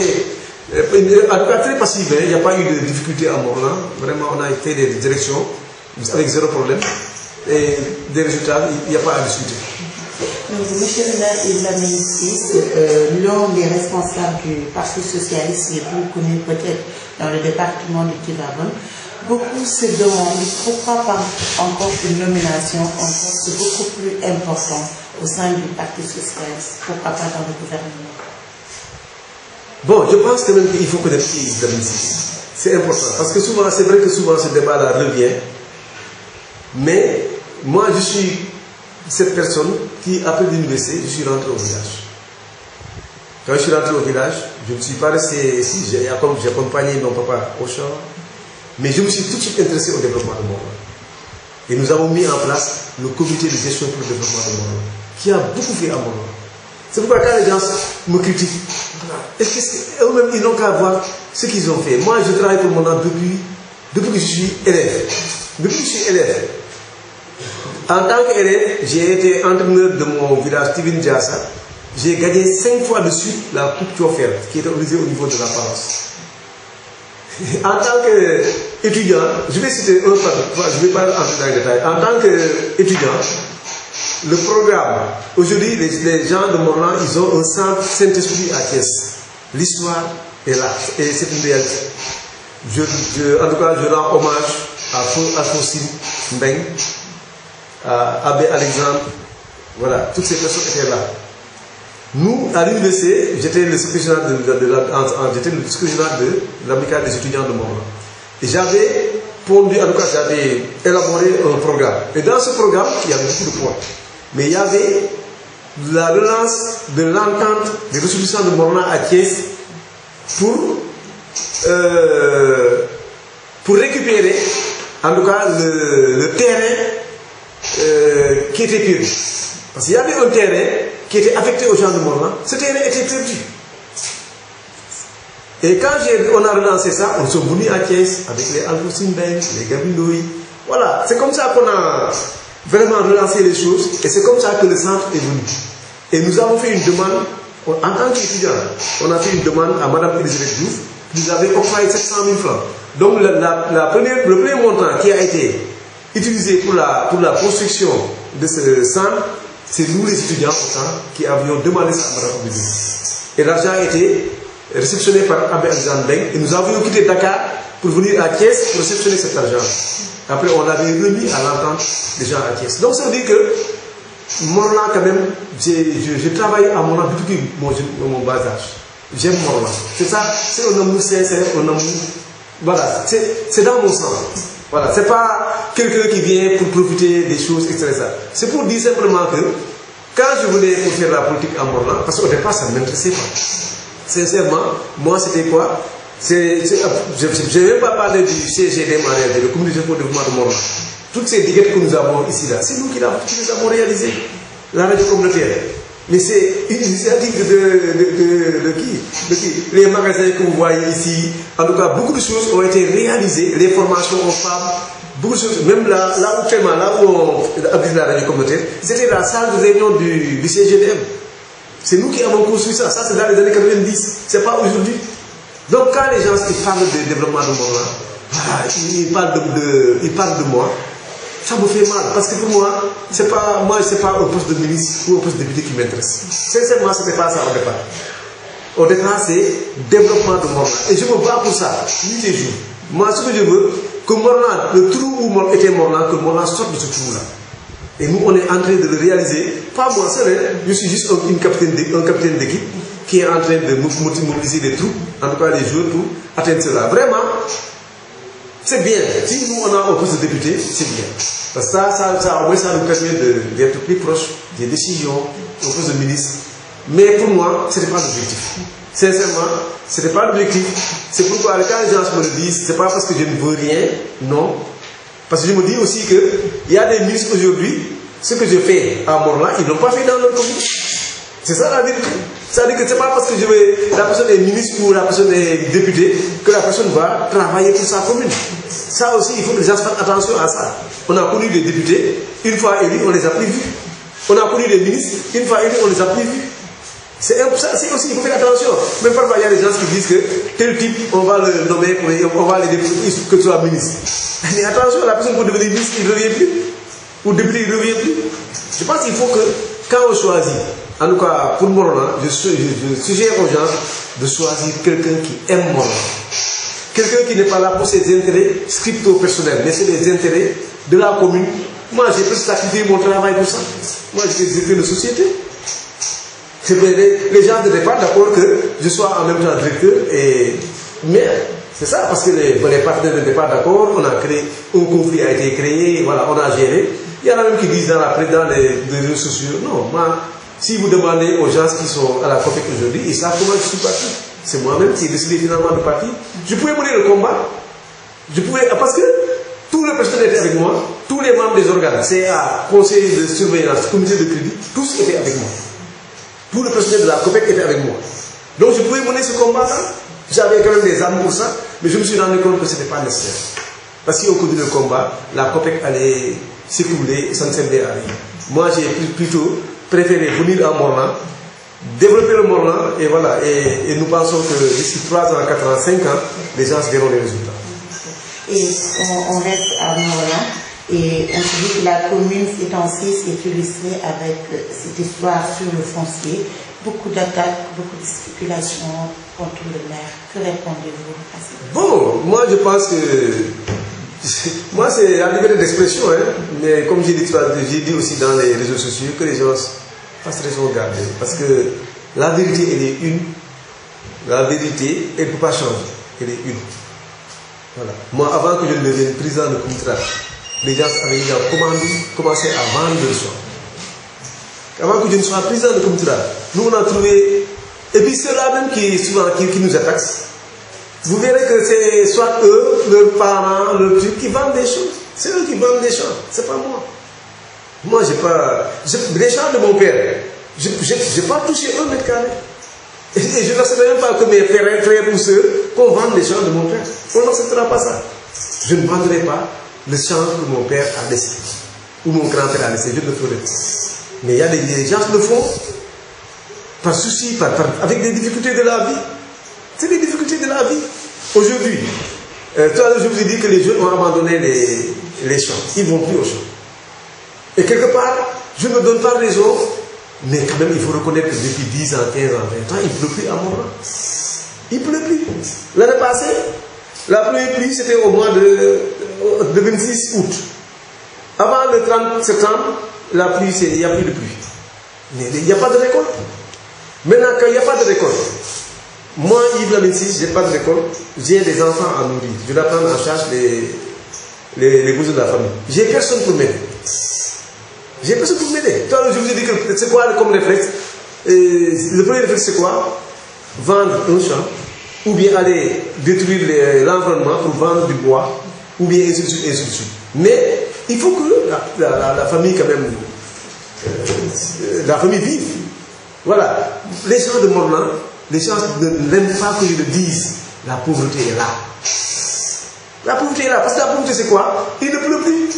passive. Il n'y a pas eu de difficulté à Morlan. Vraiment, on a fait des élections avec zéro problème et des résultats, il n'y a pas à discuter. Donc, monsieur Ibrahima Ciss, l'un des responsables du Parti Socialiste les plus connus peut-être dans le département de Tivaouane, beaucoup se demandent pourquoi pas encore une nomination encore beaucoup plus importante au sein du Parti Socialiste, pourquoi pas dans le gouvernement. Bon, je pense quand même qu'il faut connaître Ibrahima Ciss. C'est important, parce que souvent, c'est vrai que souvent ce débat-là revient, mais moi je suis cette personne qui, après l'université, je suis rentré au village. Quand je suis rentré au village, je ne suis pas resté ici, j'ai accompagné mon papa au champ, mais je me suis tout de suite intéressé au développement de Morlan. Et nous avons mis en place le comité de gestion pour le développement de Morlan, qui a beaucoup fait à Morlan. C'est pourquoi quand les gens me critiquent, eux-mêmes ils n'ont qu'à voir ce qu'ils ont fait. Moi, je travaille pour Morlan depuis que je suis élève. Depuis que je suis élève. En tant qu'élève, j'ai été entraîneur de mon village Tivin Diassa. J'ai gagné 5 fois de suite la Coupe Tchoffer, qui est organisée au niveau de la paroisse. En tant qu'étudiant, je vais citer un par je ne vais pas entrer dans les détails. En tant qu'étudiant, le programme, aujourd'hui, les gens de Morlan, ils ont un centre Saint-Esprit à Thiès. L'histoire, est là, et c'est une réalité. En tout cas, je rends hommage à Alphonsine Mbeng, à Abbé Alexandre, voilà, toutes ces personnes étaient là. Nous, à l'université, j'étais le secrétaire de l'amicale des étudiants de Morlan. Et j'avais pondu, en tout cas, j'avais élaboré un programme. Et dans ce programme, il y avait beaucoup de points. Mais il y avait la relance de l'entente des ressources de Morlan à Thiès pour récupérer, en tout cas, le terrain qui était perdu. Parce qu'il y avait un terrain qui était affecté aux gens de Morlan. Ce terrain était perdu. Et quand on a relancé ça, on s'est venus à Thiès avec les Alphonsine Mbeng, les Gabinoui. Voilà, c'est comme ça qu'on a vraiment relancé les choses. Et c'est comme ça que le centre est venu. Et nous avons fait une demande, en tant qu'étudiants, on a fait une demande à Mme Elisabeth Diouf, qui nous avait octroyé 700 000 francs. Donc le premier montant qui a été utilisé pour la construction de ce centre, c'est nous les étudiants qui avions demandé ça à Mme Elisabeth Diouf. Et l'argent a été réceptionné par Abbé Alexandre Mbeng, et nous avions quitté Dakar pour venir à Thiès pour réceptionner cet argent. Après, on l'avait remis à l'entente des gens à Thiès. Donc ça veut dire que Morlan, quand même, je travaille à Morlan depuis mon bas âge. J'aime Morlan. C'est ça, c'est un amour sincère, un amour. Voilà, c'est dans mon sang. Voilà, c'est pas quelqu'un qui vient pour profiter des choses, etc. C'est pour dire simplement que quand je venais pour faire la politique à Morlan, parce qu'au départ, ça ne m'intéressait pas. Sincèrement, moi, c'était quoi? Je n'ai même pas parlé du CGD, le comité pour le développement de Morlan. Toutes ces diguettes que nous avons ici, là, c'est nous qui les avons réalisées. La radio communautaire. Mais c'est une initiative de qui? Les magasins que vous voyez ici. En tout cas, beaucoup de choses ont été réalisées. Les formations aux femmes, beaucoup de choses. Même là où on a la radio communautaire, c'était la salle de réunion du CGDM. C'est nous qui avons construit ça. Ça, c'est dans les années 90. C'est pas aujourd'hui. Donc, quand les gens parlent de développement de Morlan, ils parlent de moi. Ça me fait mal, parce que pour moi, c'est pas un poste de ministre ou un poste de député qui m'intéresse. Sincèrement, ce n'était pas ça au départ. Au départ, c'est développement de Morlan. Et je me bats pour ça, nuit et jour. Moi, ce que je veux, que Morlan, le trou où était Morlan, que Morlan sorte de ce trou-là. Et nous, on est en train de le réaliser. Pas moi seul, je suis juste un capitaine d'équipe qui est en train de mobiliser les troupes, en tout cas les joueurs, pour atteindre cela. Vraiment, c'est bien. Si nous, on a un poste de député, c'est bien. Parce que ça, au moins, ça nous permet d'être plus proches des décisions, au poste de ministre. Mais pour moi, ce n'était pas l'objectif. Sincèrement, ce n'était pas l'objectif. C'est pourquoi, quand les gens me le disent, ce n'est pas parce que je ne veux rien, non. Parce que je me dis aussi qu'il y a des ministres aujourd'hui, ce que je fais à Morlan, ils n'ont pas fait dans leur commune. C'est ça la vérité. C'est-à-dire que ce n'est pas parce que la personne est ministre ou la personne est députée que la personne va travailler pour sa commune. Ça aussi, il faut que les gens fassent attention à ça. On a connu des députés, une fois élus, on ne les a plus vus. On a connu des ministres, une fois élus, on ne les a plus vus. C'est aussi, il faut faire attention. Même parfois, il y a des gens qui disent que tel type, on va le nommer, on va le députer, que tu sois ministre. Mais attention, la personne pour devenir ministre, il ne revient plus. Ou député, il ne revient plus. Je pense qu'il faut que, quand on choisit, en tout cas pour Morlan, je suggère aux gens de choisir quelqu'un qui aime Morlan. Quelqu'un qui n'est pas là pour ses intérêts scripto-personnels, mais c'est les intérêts de la commune. Moi, j'ai presque sacrifié mon travail pour ça. Moi, j'ai fait une société. Les gens n'étaient pas d'accord que je sois en même temps directeur et maire. C'est ça, parce que les partenaires n'étaient pas d'accord, on a créé, un conflit a été créé, voilà, on a géré. Il y en a même qui disent dans les réseaux sociaux, non, moi, si vous demandez aux gens qui sont à la COPEC aujourd'hui, ils savent comment je suis parti. C'est moi-même qui ai décidé finalement de partir. Je pouvais mener le combat, parce que tout le personnel était avec moi, tous les membres des organes, CA, conseil de surveillance, comité de crédit, tous étaient avec moi. Tout le personnel de la COPEC était avec moi. Donc je pouvais mener ce combat-là. J'avais quand même des armes pour ça, mais je me suis rendu compte que ce n'était pas nécessaire. Parce que si on continue le combat, la COPEC allait s'écouler et ça ne servait à rien. Moi, j'ai plutôt préféré venir à Morlan, développer le Morlan, et voilà. Et nous pensons que d'ici 3 ans, 4 ans, 5 ans, les gens verront les résultats. Et on reste à Morlan, et on se dit que la commune étant 6 est illustrée avec cette histoire sur le foncier. beaucoup d'attaques, beaucoup de spéculations contre le maire. Que répondez-vous à ça? Bon, moi je pense que moi c'est la liberté d'expression, hein, mais comme j'ai dit aussi dans les réseaux sociaux, que les gens fassent raison garder. Parce que la vérité, elle est une. La vérité, elle ne peut pas changer. Elle est une. Voilà. Moi, avant que je ne devienne président de Koumitra, les gens avaient déjà commencé à vendre le champ. Avant que je ne sois président de Koumitra, nous on a trouvé. Et puis ceux-là même qui nous attaquent, vous verrez que c'est soit eux, leurs parents, leurs trucs qui vendent des choses. C'est eux qui vendent des champs, c'est pas moi. Moi, j'ai pas. Les champs de mon père, je n'ai pas touché 1 mètre carré. Et je n'accepterai même pas que mes frères ou sœurs qu'on vende les champs de mon père. On n'acceptera pas ça. Je ne vendrai pas le champ que mon père a laissé, ou mon grand-père a laissé. Je ne le ferai pas. Mais il y a des gens qui le font par souci, avec des difficultés de la vie. C'est des difficultés de la vie. Aujourd'hui, tout à l'heure, je vous ai dit que les jeunes ont abandonné les champs. Ils ne vont plus aux champs. Et quelque part, je ne me donne pas raison, mais quand même, il faut reconnaître que depuis 10 ans, 15 ans, 20 ans, il ne pleut plus à Montréal. Il ne pleut plus. L'année passée, la première pluie, c'était au mois de 26 août. Avant le 30 septembre, la pluie, il n'y a plus de pluie. Mais il n'y a pas de récolte. Maintenant, quand il n'y a pas de récolte, moi, Yves Lamine-Ciss, je n'ai pas de récolte, j'ai des enfants à nourrir. Je dois prendre en charge les besoins de la famille. J'ai personne pour m'aider. J'ai personne pour m'aider. Toi, je vous ai dit que c'est quoi comme réflexe? Le premier réflexe, c'est quoi? Vendre un champ, ou bien aller détruire l'environnement pour vendre du bois, ou bien ainsi de suite, ainsi de suite. Mais il faut que la famille, quand même, la famille vive. Voilà. Les gens de Morlan, les gens n'aiment pas que je le dise. La pauvreté est là. La pauvreté est là. Parce que la pauvreté, c'est quoi? Il ne pleut plus.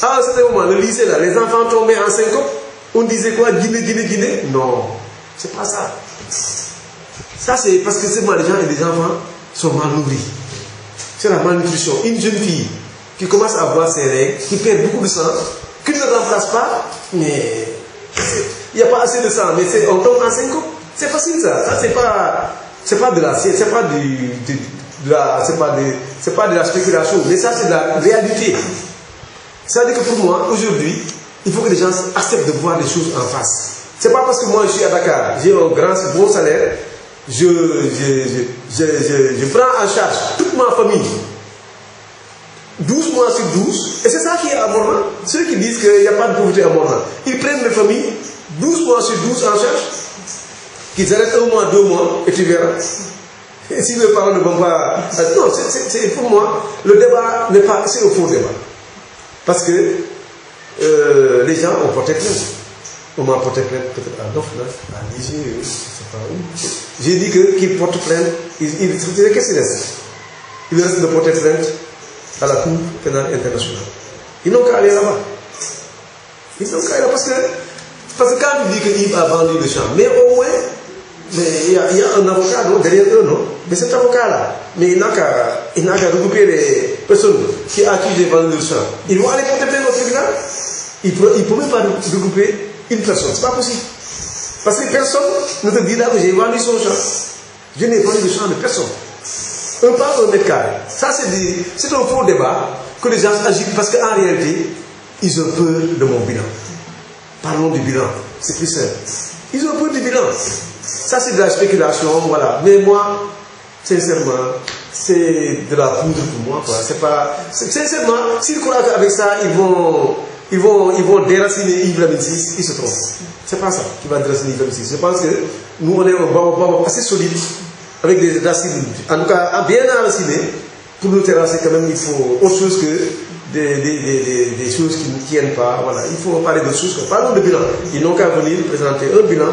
À un certain moment, le lycée, là, les enfants tombaient en syncope. On disait quoi? Guinée. Non. C'est pas ça. Ça, c'est parce que seulement les gens et les enfants sont mal nourris. C'est la malnutrition. Une jeune fille qui commence à avoir ses règles, qui perd beaucoup de sang, qui ne remplace pas, mais il n'y a pas assez de sang, mais on tombe en syncope. C'est facile ça. Ça, c'est pas de la science, c'est pas de la spéculation, mais ça, c'est de la réalité. C'est-à-dire que pour moi, aujourd'hui, il faut que les gens acceptent de voir les choses en face. C'est pas parce que moi je suis à Dakar, j'ai un bon salaire, je prends en charge toute ma famille 12 mois sur 12, et c'est ça qui est à Morlan. Ceux qui disent qu'il n'y a pas de pauvreté à Morlan, ils prennent les familles 12 mois sur 12 en charge, qu'ils arrêtent 1 mois, 2 mois, et tu verras. Et si mes parents ne vont pas. Non, pour moi, le débat n'est pas. C'est un faux débat. Parce que les gens ont porté plainte. On m'a porté plainte peut-être à Dofna, à Niger, je ne sais pas où. J'ai dit qu'ils portent plainte. Qu'est-ce qu'il reste? Il reste de porter plainte à la Cour pénale internationale. Ils n'ont qu'à aller là-bas. Ils n'ont qu'à aller là parce que quand tu dis que Yves a vendu le champ, mais au moins, il y a un avocat derrière eux, non? Mais cet avocat-là, mais il n'a qu'à regrouper les personnes qui accusent de vendre le champ. Ils vont aller porter plainte au tribunal. Il ne peut même pas regrouper une personne. Ce n'est pas possible. Parce que personne ne te dira que j'ai vendu son champ. Je n'ai vendu le champ de personne. Un par 1 mètre carré. Ça, c'est un faux débat que les gens agitent parce qu'en réalité, ils ont peur de mon bilan. Parlons du bilan. C'est plus simple. Ils ont peur du bilan. Ça, c'est de la spéculation, voilà. Mais moi, sincèrement, c'est de la poudre pour moi, quoi. C'est pas. Sincèrement, s'ils croient qu'avec ça, ils vont déraciner Yves Lamine-Ciss, ils se trompent. C'est pas ça qui va déraciner Yves Lamine-Ciss. Je pense que nous, on est un baba assez solide, avec des racines, en tout cas, bien enracinées. Pour nous terrasser, quand même, il faut autre chose que des choses qui ne tiennent pas. Voilà. Il faut parler de choses. Parlons de bilan. Ils n'ont qu'à venir présenter un bilan.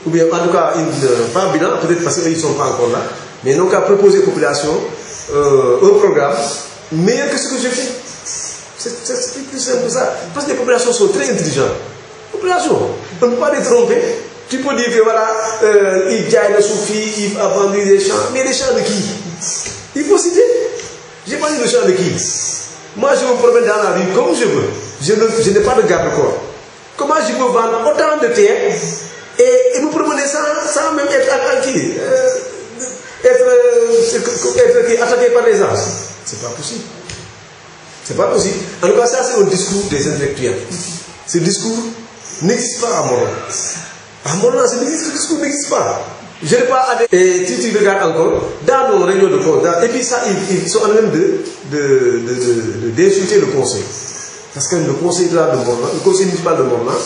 Ou bien en tout cas, pas un bilan, peut-être parce qu'ils ne sont pas encore là, mais ils n'ont qu'à proposer aux populations un programme meilleur que ce que j'ai fait. C'est plus simple que ça. Parce que les populations sont très intelligentes. Les populations, on ne peut pas les tromper. Tu peux dire que voilà, il jaille le soufi, il a vendu des champs. Mais les champs de qui? Il faut citer. J'ai pas dit le champ de qui? Moi, je me promène dans la rue comme je veux. Je n'ai pas de garde-corps. Comment je peux vendre autant de terre Et me promener sans même être attaqué, être attaqué par les armes. C'est pas possible. C'est pas possible. En tout cas, ça c'est un discours des intellectuels. Ce discours n'existe pas à Morlan. À Morlan, ce discours n'existe pas. Je n'ai pas adhéré. Et si tu regardes encore, dans nos réunions de compte, et puis ça, ils sont en train d'insulter le conseil. Parce que le conseil de Morlan, le conseil municipal de Morlan,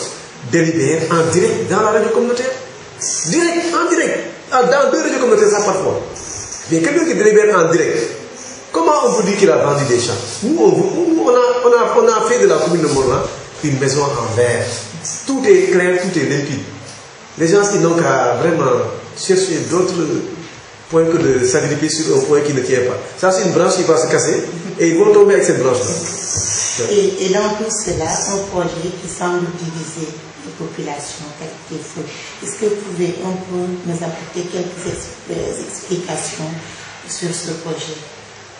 délibère en direct dans la région communautaire. Direct, en direct. Dans 2 régions communautaires, ça parfois. Mais quelqu'un qui délibère en direct, comment on vous dit qu'il a vendu des champs? Nous, on a fait de la commune de Morlan une maison en verre. Tout est clair, tout est limpide. Les gens qui n'ont qu'à vraiment chercher d'autres points que de s'agripper sur un point qui ne tient pas. Ça, c'est une branche qui va se casser et ils vont tomber avec cette branche-là. Et dans tout cela, un projet qui semble diviser les populations, quelque chose. Est-ce que vous pouvez un peu nous apporter quelques explications sur ce projet?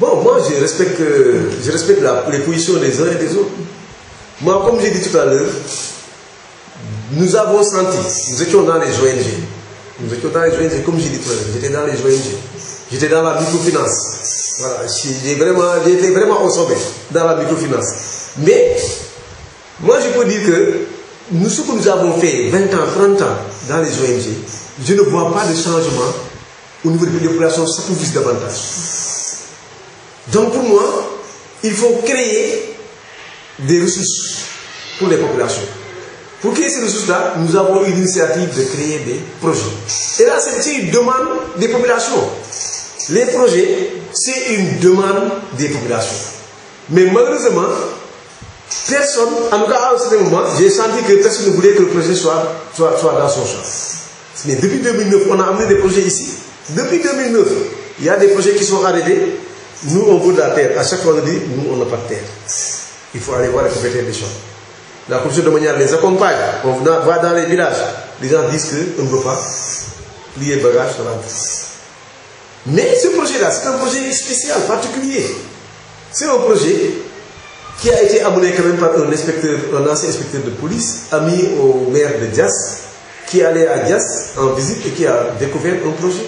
Bon, moi, je respecte les positions des uns et des autres. Moi, comme j'ai dit tout à l'heure, nous avons senti, nous étions dans les ONG. Nous étions dans les ONG, comme j'ai dit tout à l'heure, j'étais dans les ONG. J'étais dans la microfinance. Voilà, j'étais vraiment au sommet dans la microfinance. Mais, moi, je peux dire que ce que nous avons fait 20 ans, 30 ans dans les ONG, je ne vois pas de changement au niveau des populations, ça plus davantage. Donc, pour moi, il faut créer des ressources pour les populations. Pour créer ces ressources-là, nous avons eu l'initiative de créer des projets. Et là, c'est une demande des populations. Les projets, c'est une demande des populations. Mais malheureusement, personne, en tout cas à un certain moment, j'ai senti que personne ne voulait que le projet soit dans son champ. Mais depuis 2009, on a amené des projets ici. Depuis 2009, il y a des projets qui sont arrivés. Nous, on veut de la terre. À chaque fois, on dit, nous, on n'a pas de terre. Il faut aller voir les propriétaires des champs. La commission domaniale les accompagne. On va dans les villages. Les gens disent qu'on ne veut pas plier bagages dans la vie. Mais ce projet-là, c'est un projet spécial, particulier. C'est un projet qui a été amené quand même par un ancien inspecteur de police, ami au maire de Dias, qui allait à Dias en visite et qui a découvert un projet.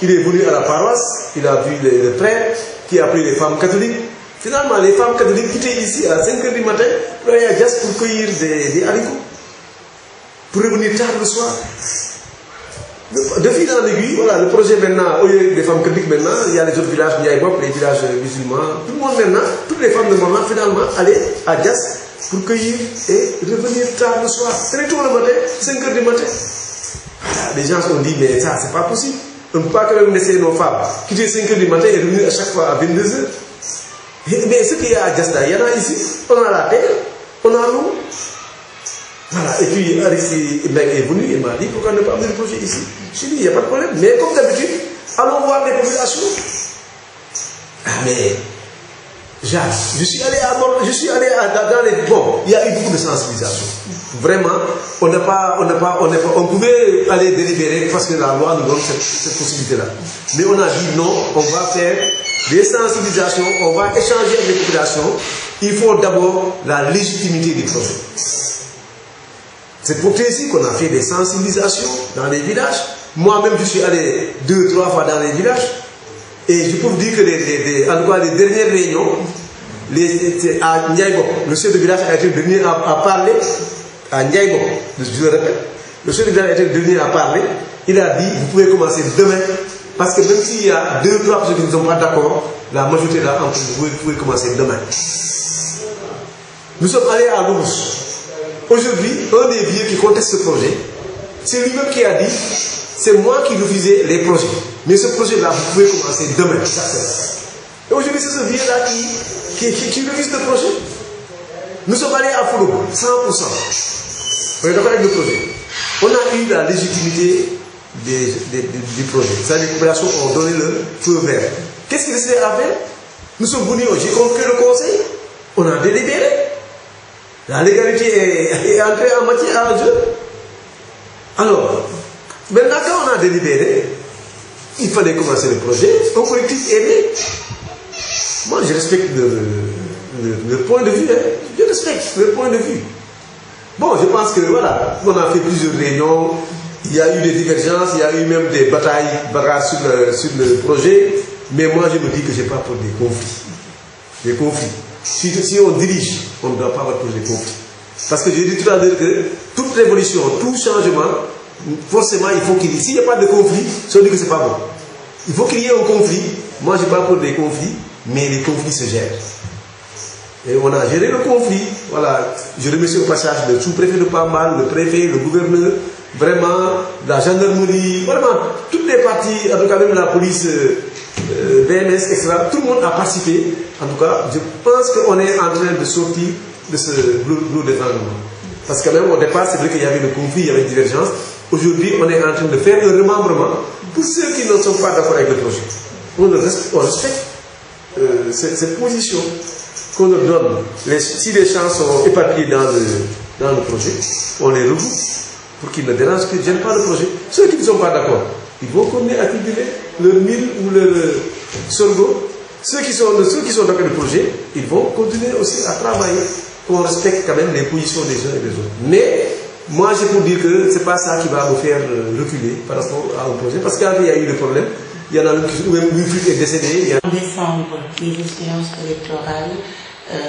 Il est venu à la paroisse, il a vu le prêtre, qui a pris les femmes catholiques. Finalement, les femmes catholiques étaient ici à 5 h du matin pour aller à Dias pour cueillir des haricots. Pour revenir tard le soir. De fil en aiguille, voilà, le projet maintenant, au lieu des femmes catholiques maintenant, il y a les autres villages, il y a les villages musulmans. Tout le monde maintenant, toutes les femmes de Morlan finalement allaient à Dias pour cueillir et revenir tard le soir. Très tôt le matin, 5 h du matin. Voilà, les gens se sont dit, mais ça, c'est pas possible. On ne peut pas quand même laisser nos femmes quitter 5 h du matin et revenir à chaque fois à 22 h. Mais ce qu'il y a à Dias, il y en a ici. On a la terre, on a l'eau. Voilà, et puis Arissi est venu et m'a dit pourquoi ne pas amener le projet ici. Je lui ai dit, il n'y a pas de problème. Mais comme d'habitude, allons voir les populations. Ah mais, Jacques, je suis allé dans les... Bon, il y a eu beaucoup de sensibilisation. Vraiment, on pouvait aller délibérer parce que la loi nous donne cette possibilité-là. Mais on a dit non, on va faire des sensibilisations, on va échanger avec les populations. Il faut d'abord la légitimité du projet. C'est pour ici qu'on a fait des sensibilisations dans les villages. Moi-même, je suis allé 2 ou 3 fois dans les villages. Et je peux vous dire que en tout cas, les dernières réunions, à Ndiaïbo, le chef de village a été le dernier à parler. À Ndiaïbo, je le répète, le chef de village a été le dernier à parler. Il a dit, vous pouvez commencer demain. Parce que même s'il y a 2 ou 3 personnes qui ne sont pas d'accord, la majorité là, vous pouvez commencer demain. Nous sommes allés à Lourous. Aujourd'hui, un des vieux qui conteste ce projet, c'est lui-même qui a dit, c'est moi qui refusais les projets. Mais ce projet-là, vous pouvez commencer demain. Et aujourd'hui, c'est ce vieux-là qui refuse le projet. Nous sommes allés à Foulou, 100%. On est d'accord avec le projet. On a eu la légitimité du projet. C'est-à-dire que les populations ont donné le feu vert. Qu'est-ce qu'il restait à faire? Nous sommes venus, j'ai convoqué le conseil, on a délibéré. La légalité est entrée en matière à jeu. Alors, maintenant quand on a délibéré, il fallait commencer le projet, un collectif est né. Moi je respecte le point de vue, hein. Je respecte le point de vue. Bon, je pense que voilà, on a fait plusieurs réunions, Il y a eu des divergences, il y a eu même des batailles sur le projet, mais moi je me dis que je n'ai pas pour des conflits. Des conflits. Si on dirige, on ne doit pas avoir pour des conflits. Parce que j'ai dit tout à l'heure que toute révolution, tout changement, forcément il faut qu'il y ait. S'il n'y a pas de conflit, ça veut dire que ce n'est pas bon. Il faut qu'il y ait un conflit. Moi je n'ai pas pour des conflits, mais les conflits se gèrent. Et on a géré le conflit. Voilà. Je remercie au passage le sous-préfet de Pambal, le préfet, le gouverneur, vraiment, la gendarmerie, vraiment, toutes les parties, en tout cas même la police, BMS, etc. Tout le monde a participé. En tout cas, je pense qu'on est en train de sortir de ce bleu d'étranglement. Parce que même au départ, c'est vrai qu'il y avait le conflit, il y avait une divergence. Aujourd'hui, on est en train de faire un remembrement pour ceux qui ne sont pas d'accord avec le projet. On respecte cette position qu'on leur donne. Si les champs sont éparpillés dans le projet, on les regroupe pour qu'ils ne dérangent, qu'ils ne gênent pas le projet. Ceux qui ne sont pas d'accord, ils vont continuer à cultiver leur mil ou leur sorgho. Ceux qui sont d'accord avec le projet, ils vont continuer aussi à travailler. Qu'on respecte quand même les positions des uns et des autres. Mais moi, j'ai pour dire que ce n'est pas ça qui va nous faire reculer par rapport à un projet. Parce qu'il y a eu des problèmes. Il y en a même qui est décédé. En décembre, les échéances électorales,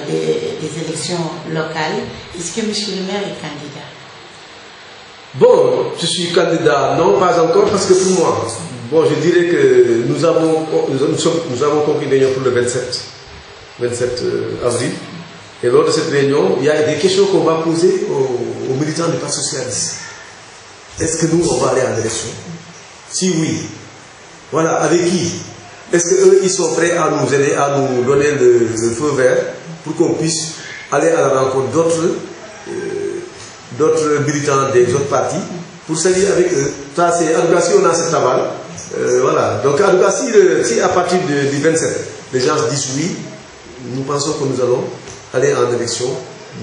des élections locales, est-ce que M. le maire est candidat? Bon, je suis candidat, non, pas encore, parce que pour moi, bon, je dirais que nous avons conclu une réunion pour le 27 avril. Et lors de cette réunion, il y a des questions qu'on va poser aux militants du Parti socialiste. Est-ce que nous, on va aller en élection? Si oui, voilà, avec qui? Est-ce qu'eux, ils sont prêts à nous aider, à nous donner le feu vert pour qu'on puisse aller à la rencontre d'autres militants des autres partis pour s'allier avec eux? Ça, c'est, en tout cas, si on a cette aval, voilà. Donc, en tout cas, si à partir du 27, les gens disent oui, nous pensons que nous allons aller en élection,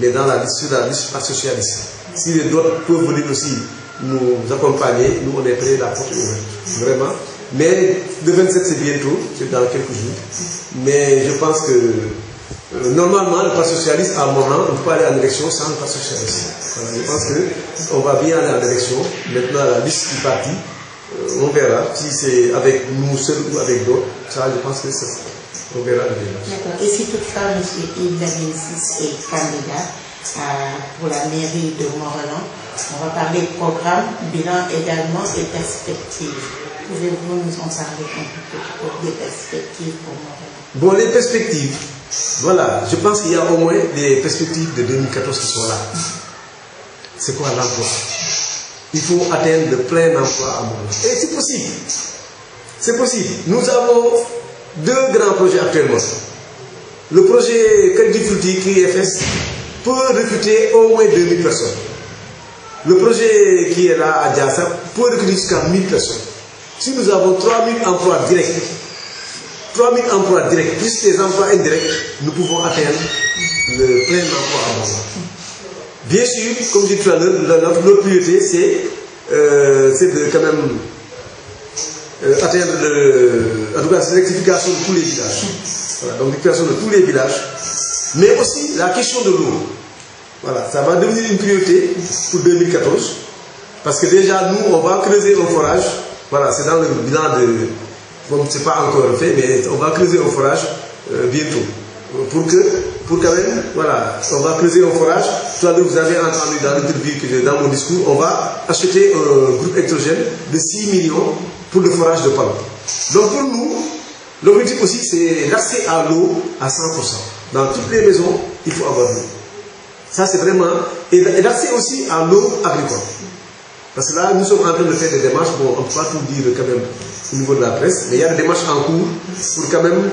mais sur la liste Parti socialiste. Si les autres peuvent venir aussi nous accompagner, nous on est prêts, la porte est ouverte. Vraiment. Mais le 27 c'est bientôt, c'est dans quelques jours. Mais je pense que normalement le Parti socialiste, à un moment, on ne peut pas aller en élection sans le Parti socialiste. Voilà, je pense qu'on va bien aller en élection. Maintenant, la liste du parti, on verra si c'est avec nous seuls ou avec d'autres. Ça, je pense que c'est ça. On verra bien. D'accord. Et si toutefois M. Yves Lamine-Ciss est candidat pour la mairie de Mont-Rolland, on va parler programme, bilan également et perspectives. Pouvez-vous nous en parler un peu pour des perspectives pour Mont-Rolland? Bon, les perspectives, voilà, je pense qu'il y a au moins des perspectives de 2014 qui sont là. C'est quoi l'emploi? Il faut atteindre le plein emploi à Mont-Rolland. Et c'est possible. C'est possible. Nous avons deux grands projets actuellement. Le projet Kadifouti KFS peut recruter au moins 2000 personnes. Le projet qui est là à Diassa peut recruter jusqu'à 1000 personnes. Si nous avons 3000 emplois directs, 3000 emplois directs, plus les emplois indirects, nous pouvons atteindre le plein emploi à Mont-Rolland. Bien sûr, comme je disais tout à l'heure, notre priorité, c'est de quand même atteindre en tout cas l'électrification de tous les villages. Voilà, donc l'électrification de tous les villages. Mais aussi la question de l'eau. Voilà, ça va devenir une priorité pour 2014. Parce que déjà, nous, on va creuser un forage. Voilà, c'est dans le bilan de... Bon, c'est pas encore fait, mais on va creuser un forage bientôt. Pour quand même, voilà, on va creuser un forage. Tout à l'heure, vous avez entendu dans l'interview que dans mon discours, on va acheter un groupe électrogène de 6 millions pour le forage de Palma. Donc pour nous, l'objectif aussi, c'est l'accès à l'eau à 100%. Dans toutes les maisons, il faut avoir l'eau. Ça, c'est vraiment... Et l'accès aussi à l'eau agricole. Parce que là, nous sommes en train de faire des démarches, bon, on ne peut pas tout dire quand même au niveau de la presse, mais il y a des démarches en cours pour quand même,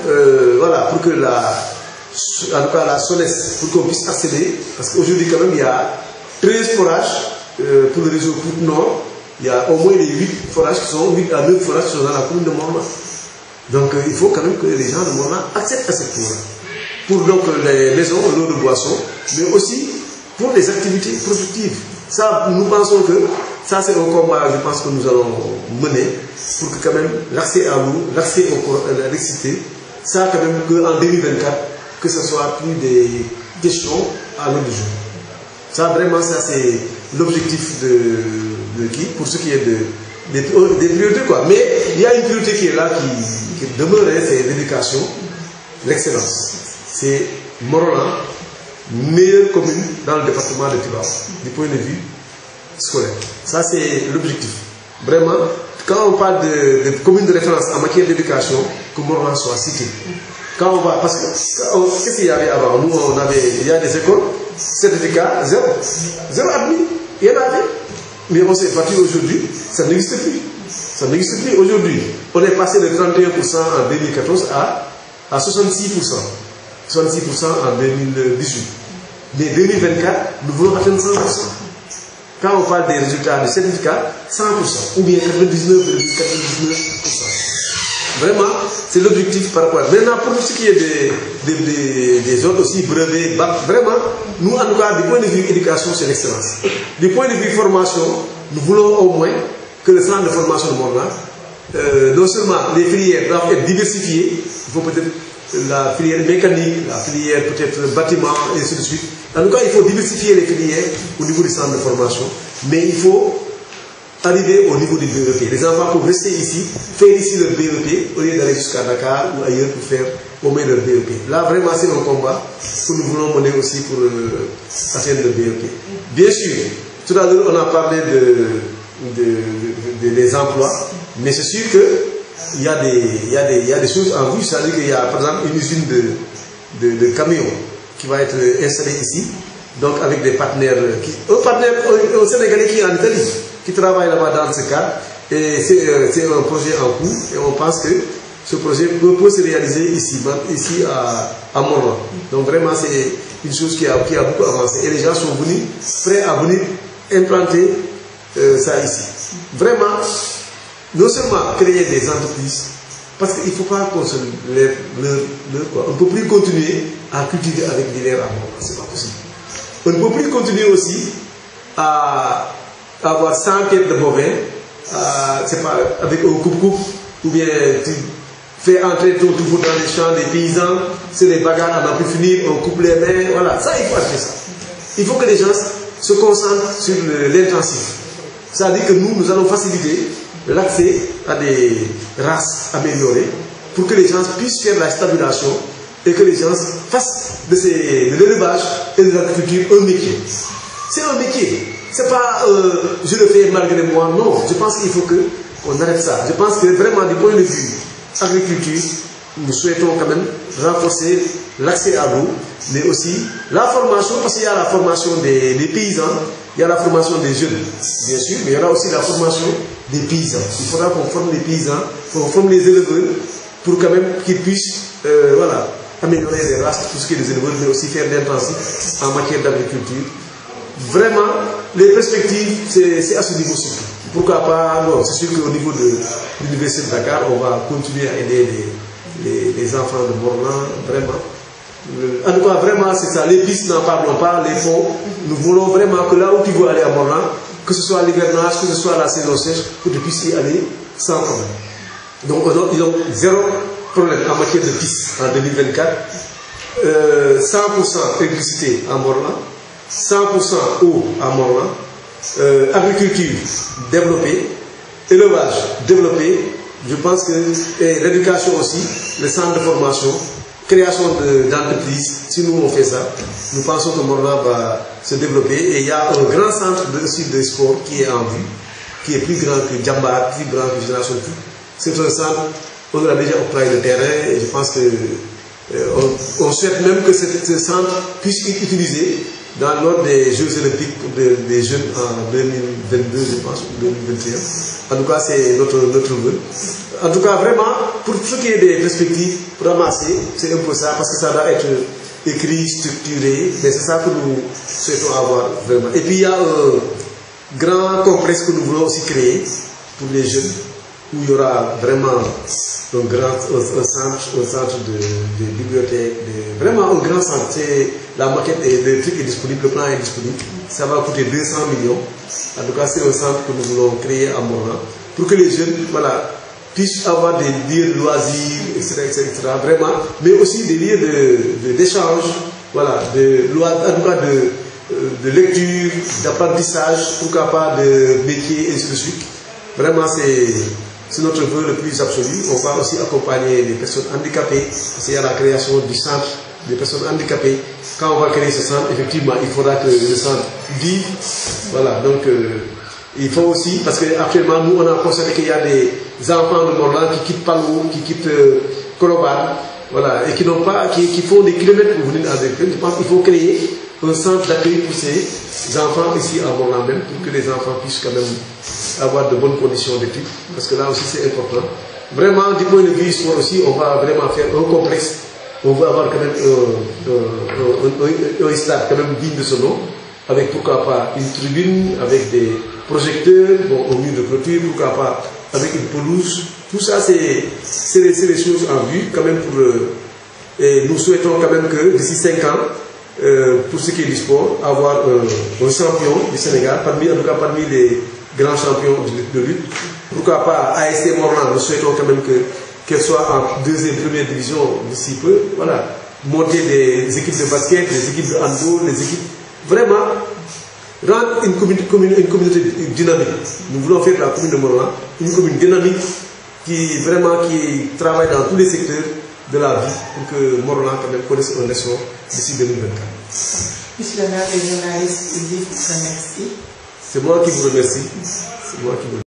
voilà, pour que en tout cas la SONES, pour qu'on puisse accéder, parce qu'aujourd'hui quand même, il y a 13 forages pour le réseau Côte Nord, il y a au moins les 8 forages qui sont, 8 à 9 forages qui sont dans la commune de Mont-Rolland. Donc il faut quand même que les gens de Mont-Rolland acceptent à cette cour-là. Pour donc les maisons, l'eau de boisson, mais aussi pour les activités productives. Ça, nous pensons que ça c'est un combat, je pense que nous allons mener pour que quand même l'accès à l'eau, l'accès à l'électricité, ça quand même qu'en 2024, que ce soit plus des questions à l'eau du jour. Ça vraiment, ça c'est l'objectif pour ce qui est des priorités, quoi. Mais il y a une priorité qui est là, qui demeure, c'est l'éducation, l'excellence. C'est Morolan, meilleure commune dans le département de Tivaouane, du point de vue scolaire. Ça, c'est l'objectif. Vraiment, quand on parle de commune de référence en matière d'éducation, que Morolan soit cité. Quand on va, parce que, qu'est-ce qu'il y avait avant? Nous, il y a des écoles, certificat, zéro admis, il y en avait. Mais on s'est battu aujourd'hui, ça n'existe plus. Ça n'existe plus aujourd'hui. On est passé de 31% en 2014 à 66%. 66% en 2018. Mais 2024, nous voulons atteindre 100%. Quand on parle des résultats du certificat, 100%, ou bien 99,99%. Vraiment, c'est l'objectif par rapport à... Maintenant, pour ce qui est des autres aussi, brevets, bac, vraiment, nous, en tout cas, du point de vue éducation, c'est l'excellence. Du point de vue formation, nous voulons au moins que le centre de formation de Morolan, non seulement les filières doivent être diversifiées, il faut peut-être la filière mécanique, la filière peut-être bâtiment, et ainsi de suite. En tout cas, il faut diversifier les filières au niveau du centre de formation, mais il faut arriver au niveau du BEP. Les enfants peuvent rester ici, faire ici leur BEP, au lieu d'aller jusqu'à Dakar ou ailleurs pour faire au moins leur BEP. Là, vraiment, c'est un combat que nous voulons mener aussi pour atteindre le BEP. Bien sûr, tout à l'heure, on a parlé des emplois, mais c'est sûr qu'il y a des choses en vue. C'est-à-dire qu'il y a, par exemple, une usine de camions qui va être installée ici, donc avec des partenaires, un Sénégalais qui est en Italie, qui travaille là-bas dans ce cadre, et c'est un projet en cours, et on pense que ce projet peut se réaliser ici à Morolan. Donc vraiment, c'est une chose qui a beaucoup avancé, et les gens sont venus, prêts à venir implanter ça ici. Vraiment, non seulement créer des entreprises, parce qu'il ne faut pas qu'on se on ne peut plus continuer à cultiver avec l'hiver à Morolan, c'est pas possible. On ne peut plus continuer aussi à avoir 100 têtes de bovins, c'est pas avec un coupe-coupe, ou bien tu fais entrer tout dans les champs des paysans, c'est des bagarres à n'en plus finir, on coupe les mains, voilà, ça il faut arrêter ça. Il faut que les gens se concentrent sur l'intensif. C'est-à-dire que nous allons faciliter l'accès à des races améliorées pour que les gens puissent faire la stabulation et que les gens fassent de l'élevage et de l'agriculture un métier. C'est un métier. C'est pas je le fais malgré moi, non. Je pense qu'il faut qu'on arrête ça. Je pense que vraiment du point de vue agriculture, nous souhaitons quand même renforcer l'accès à l'eau, mais aussi la formation, parce qu'il y a la formation des paysans, il y a la formation des jeunes, bien sûr, mais il y aura aussi la formation des paysans. Il faudra qu'on forme les paysans, qu'on forme les éleveurs, pour quand même qu'ils puissent voilà, améliorer les races, tout ce qui est des éleveurs, mais aussi faire d'intensif en matière d'agriculture. Vraiment, les perspectives, c'est à ce niveau surtout. Pourquoi pas, non, c'est sûr qu'au niveau de l'Université de Dakar, on va continuer à aider les enfants de Morolan, vraiment. En tout cas, vraiment, c'est ça. Les pistes, n'en parlons pas, les fonds. Nous voulons vraiment que là où tu veux aller à Morolan, que ce soit l'hivernage, que ce soit la saison sèche, que tu puisses y aller sans problème. Donc, ils ont zéro problème en matière de pistes en 2024. 100% électricité à Morolan. 100% eau à Morolan, agriculture développée, élevage développé, je pense que l'éducation aussi, le centre de formation, création d'entreprises, si nous on fait ça, nous pensons que Morolan va se développer et il y a un grand centre de sport qui est en vue, qui est plus grand que Djambar, plus grand que Génération Foot. C'est un centre, on a déjà octroyé le terrain et je pense que on souhaite même que ce centre puisse être utilisé dans l'ordre des Jeux Olympiques des jeunes en 2022, je pense, ou 2021. En tout cas, c'est notre vœu. En tout cas, vraiment, pour ce qui est des perspectives, pour ramasser, c'est un peu ça, parce que ça doit être écrit, structuré, mais c'est ça que nous souhaitons avoir vraiment. Et puis, il y a un grand complexe que nous voulons aussi créer pour les jeunes, où il y aura vraiment un centre de bibliothèque, vraiment un grand centre. La maquette, le truc est disponible, le plan est disponible. Ça va coûter 200 millions. En tout cas, c'est un centre que nous voulons créer à Morolan pour que les jeunes, voilà, puissent avoir des lieux de loisirs, etc., vraiment, mais aussi des lieux d'échange, voilà, en tout cas lecture, d'apprentissage, pourquoi pas de métier, et ainsi de suite. Vraiment, c'est notre vœu le plus absolu. On va aussi accompagner les personnes handicapées, parce qu'il y a la création du centre des personnes handicapées. Quand on va créer ce centre, effectivement, il faudra que le centre vive. Voilà, donc il faut aussi, parce qu'actuellement, nous, on a constaté qu'il y a des enfants de Morlan qui quittent Palou, qui quittent Colobane, voilà, et qui font des kilomètres pour venir à l'école. Je pense qu'il faut créer un centre d'accueil pour ces enfants ici à Morlan même, pour que les enfants puissent quand même avoir de bonnes conditions d'études, parce que là aussi c'est important. Vraiment, du point de vue sport aussi, on va vraiment faire un complexe. On va avoir quand même un stade quand même digne de ce nom, avec pourquoi pas une tribune, avec des projecteurs, bon, au mur de clôture, pourquoi pas avec une pelouse. Tout ça, c'est les choses en vue quand même et nous souhaitons quand même que d'ici 5 ans, pour ce qui est du sport, avoir un champion du Sénégal, en tout cas parmi les grands champions de lutte. Pourquoi pas ASC Morlan, nous souhaitons quand même qu'elle soit en deuxième, première division d'ici peu. Voilà, monter des équipes de basket, des équipes de handball, des équipes. Vraiment, rendre une communauté dynamique. Nous voulons faire de la commune de Morlan une commune dynamique qui travaille dans tous les secteurs de la vie pour que Morlan quand même connaisse un essor d'ici 2024. Monsieur le maire, les journalistes, ils vous remercient. C'est moi qui vous remercie. C'est moi qui vous remercie.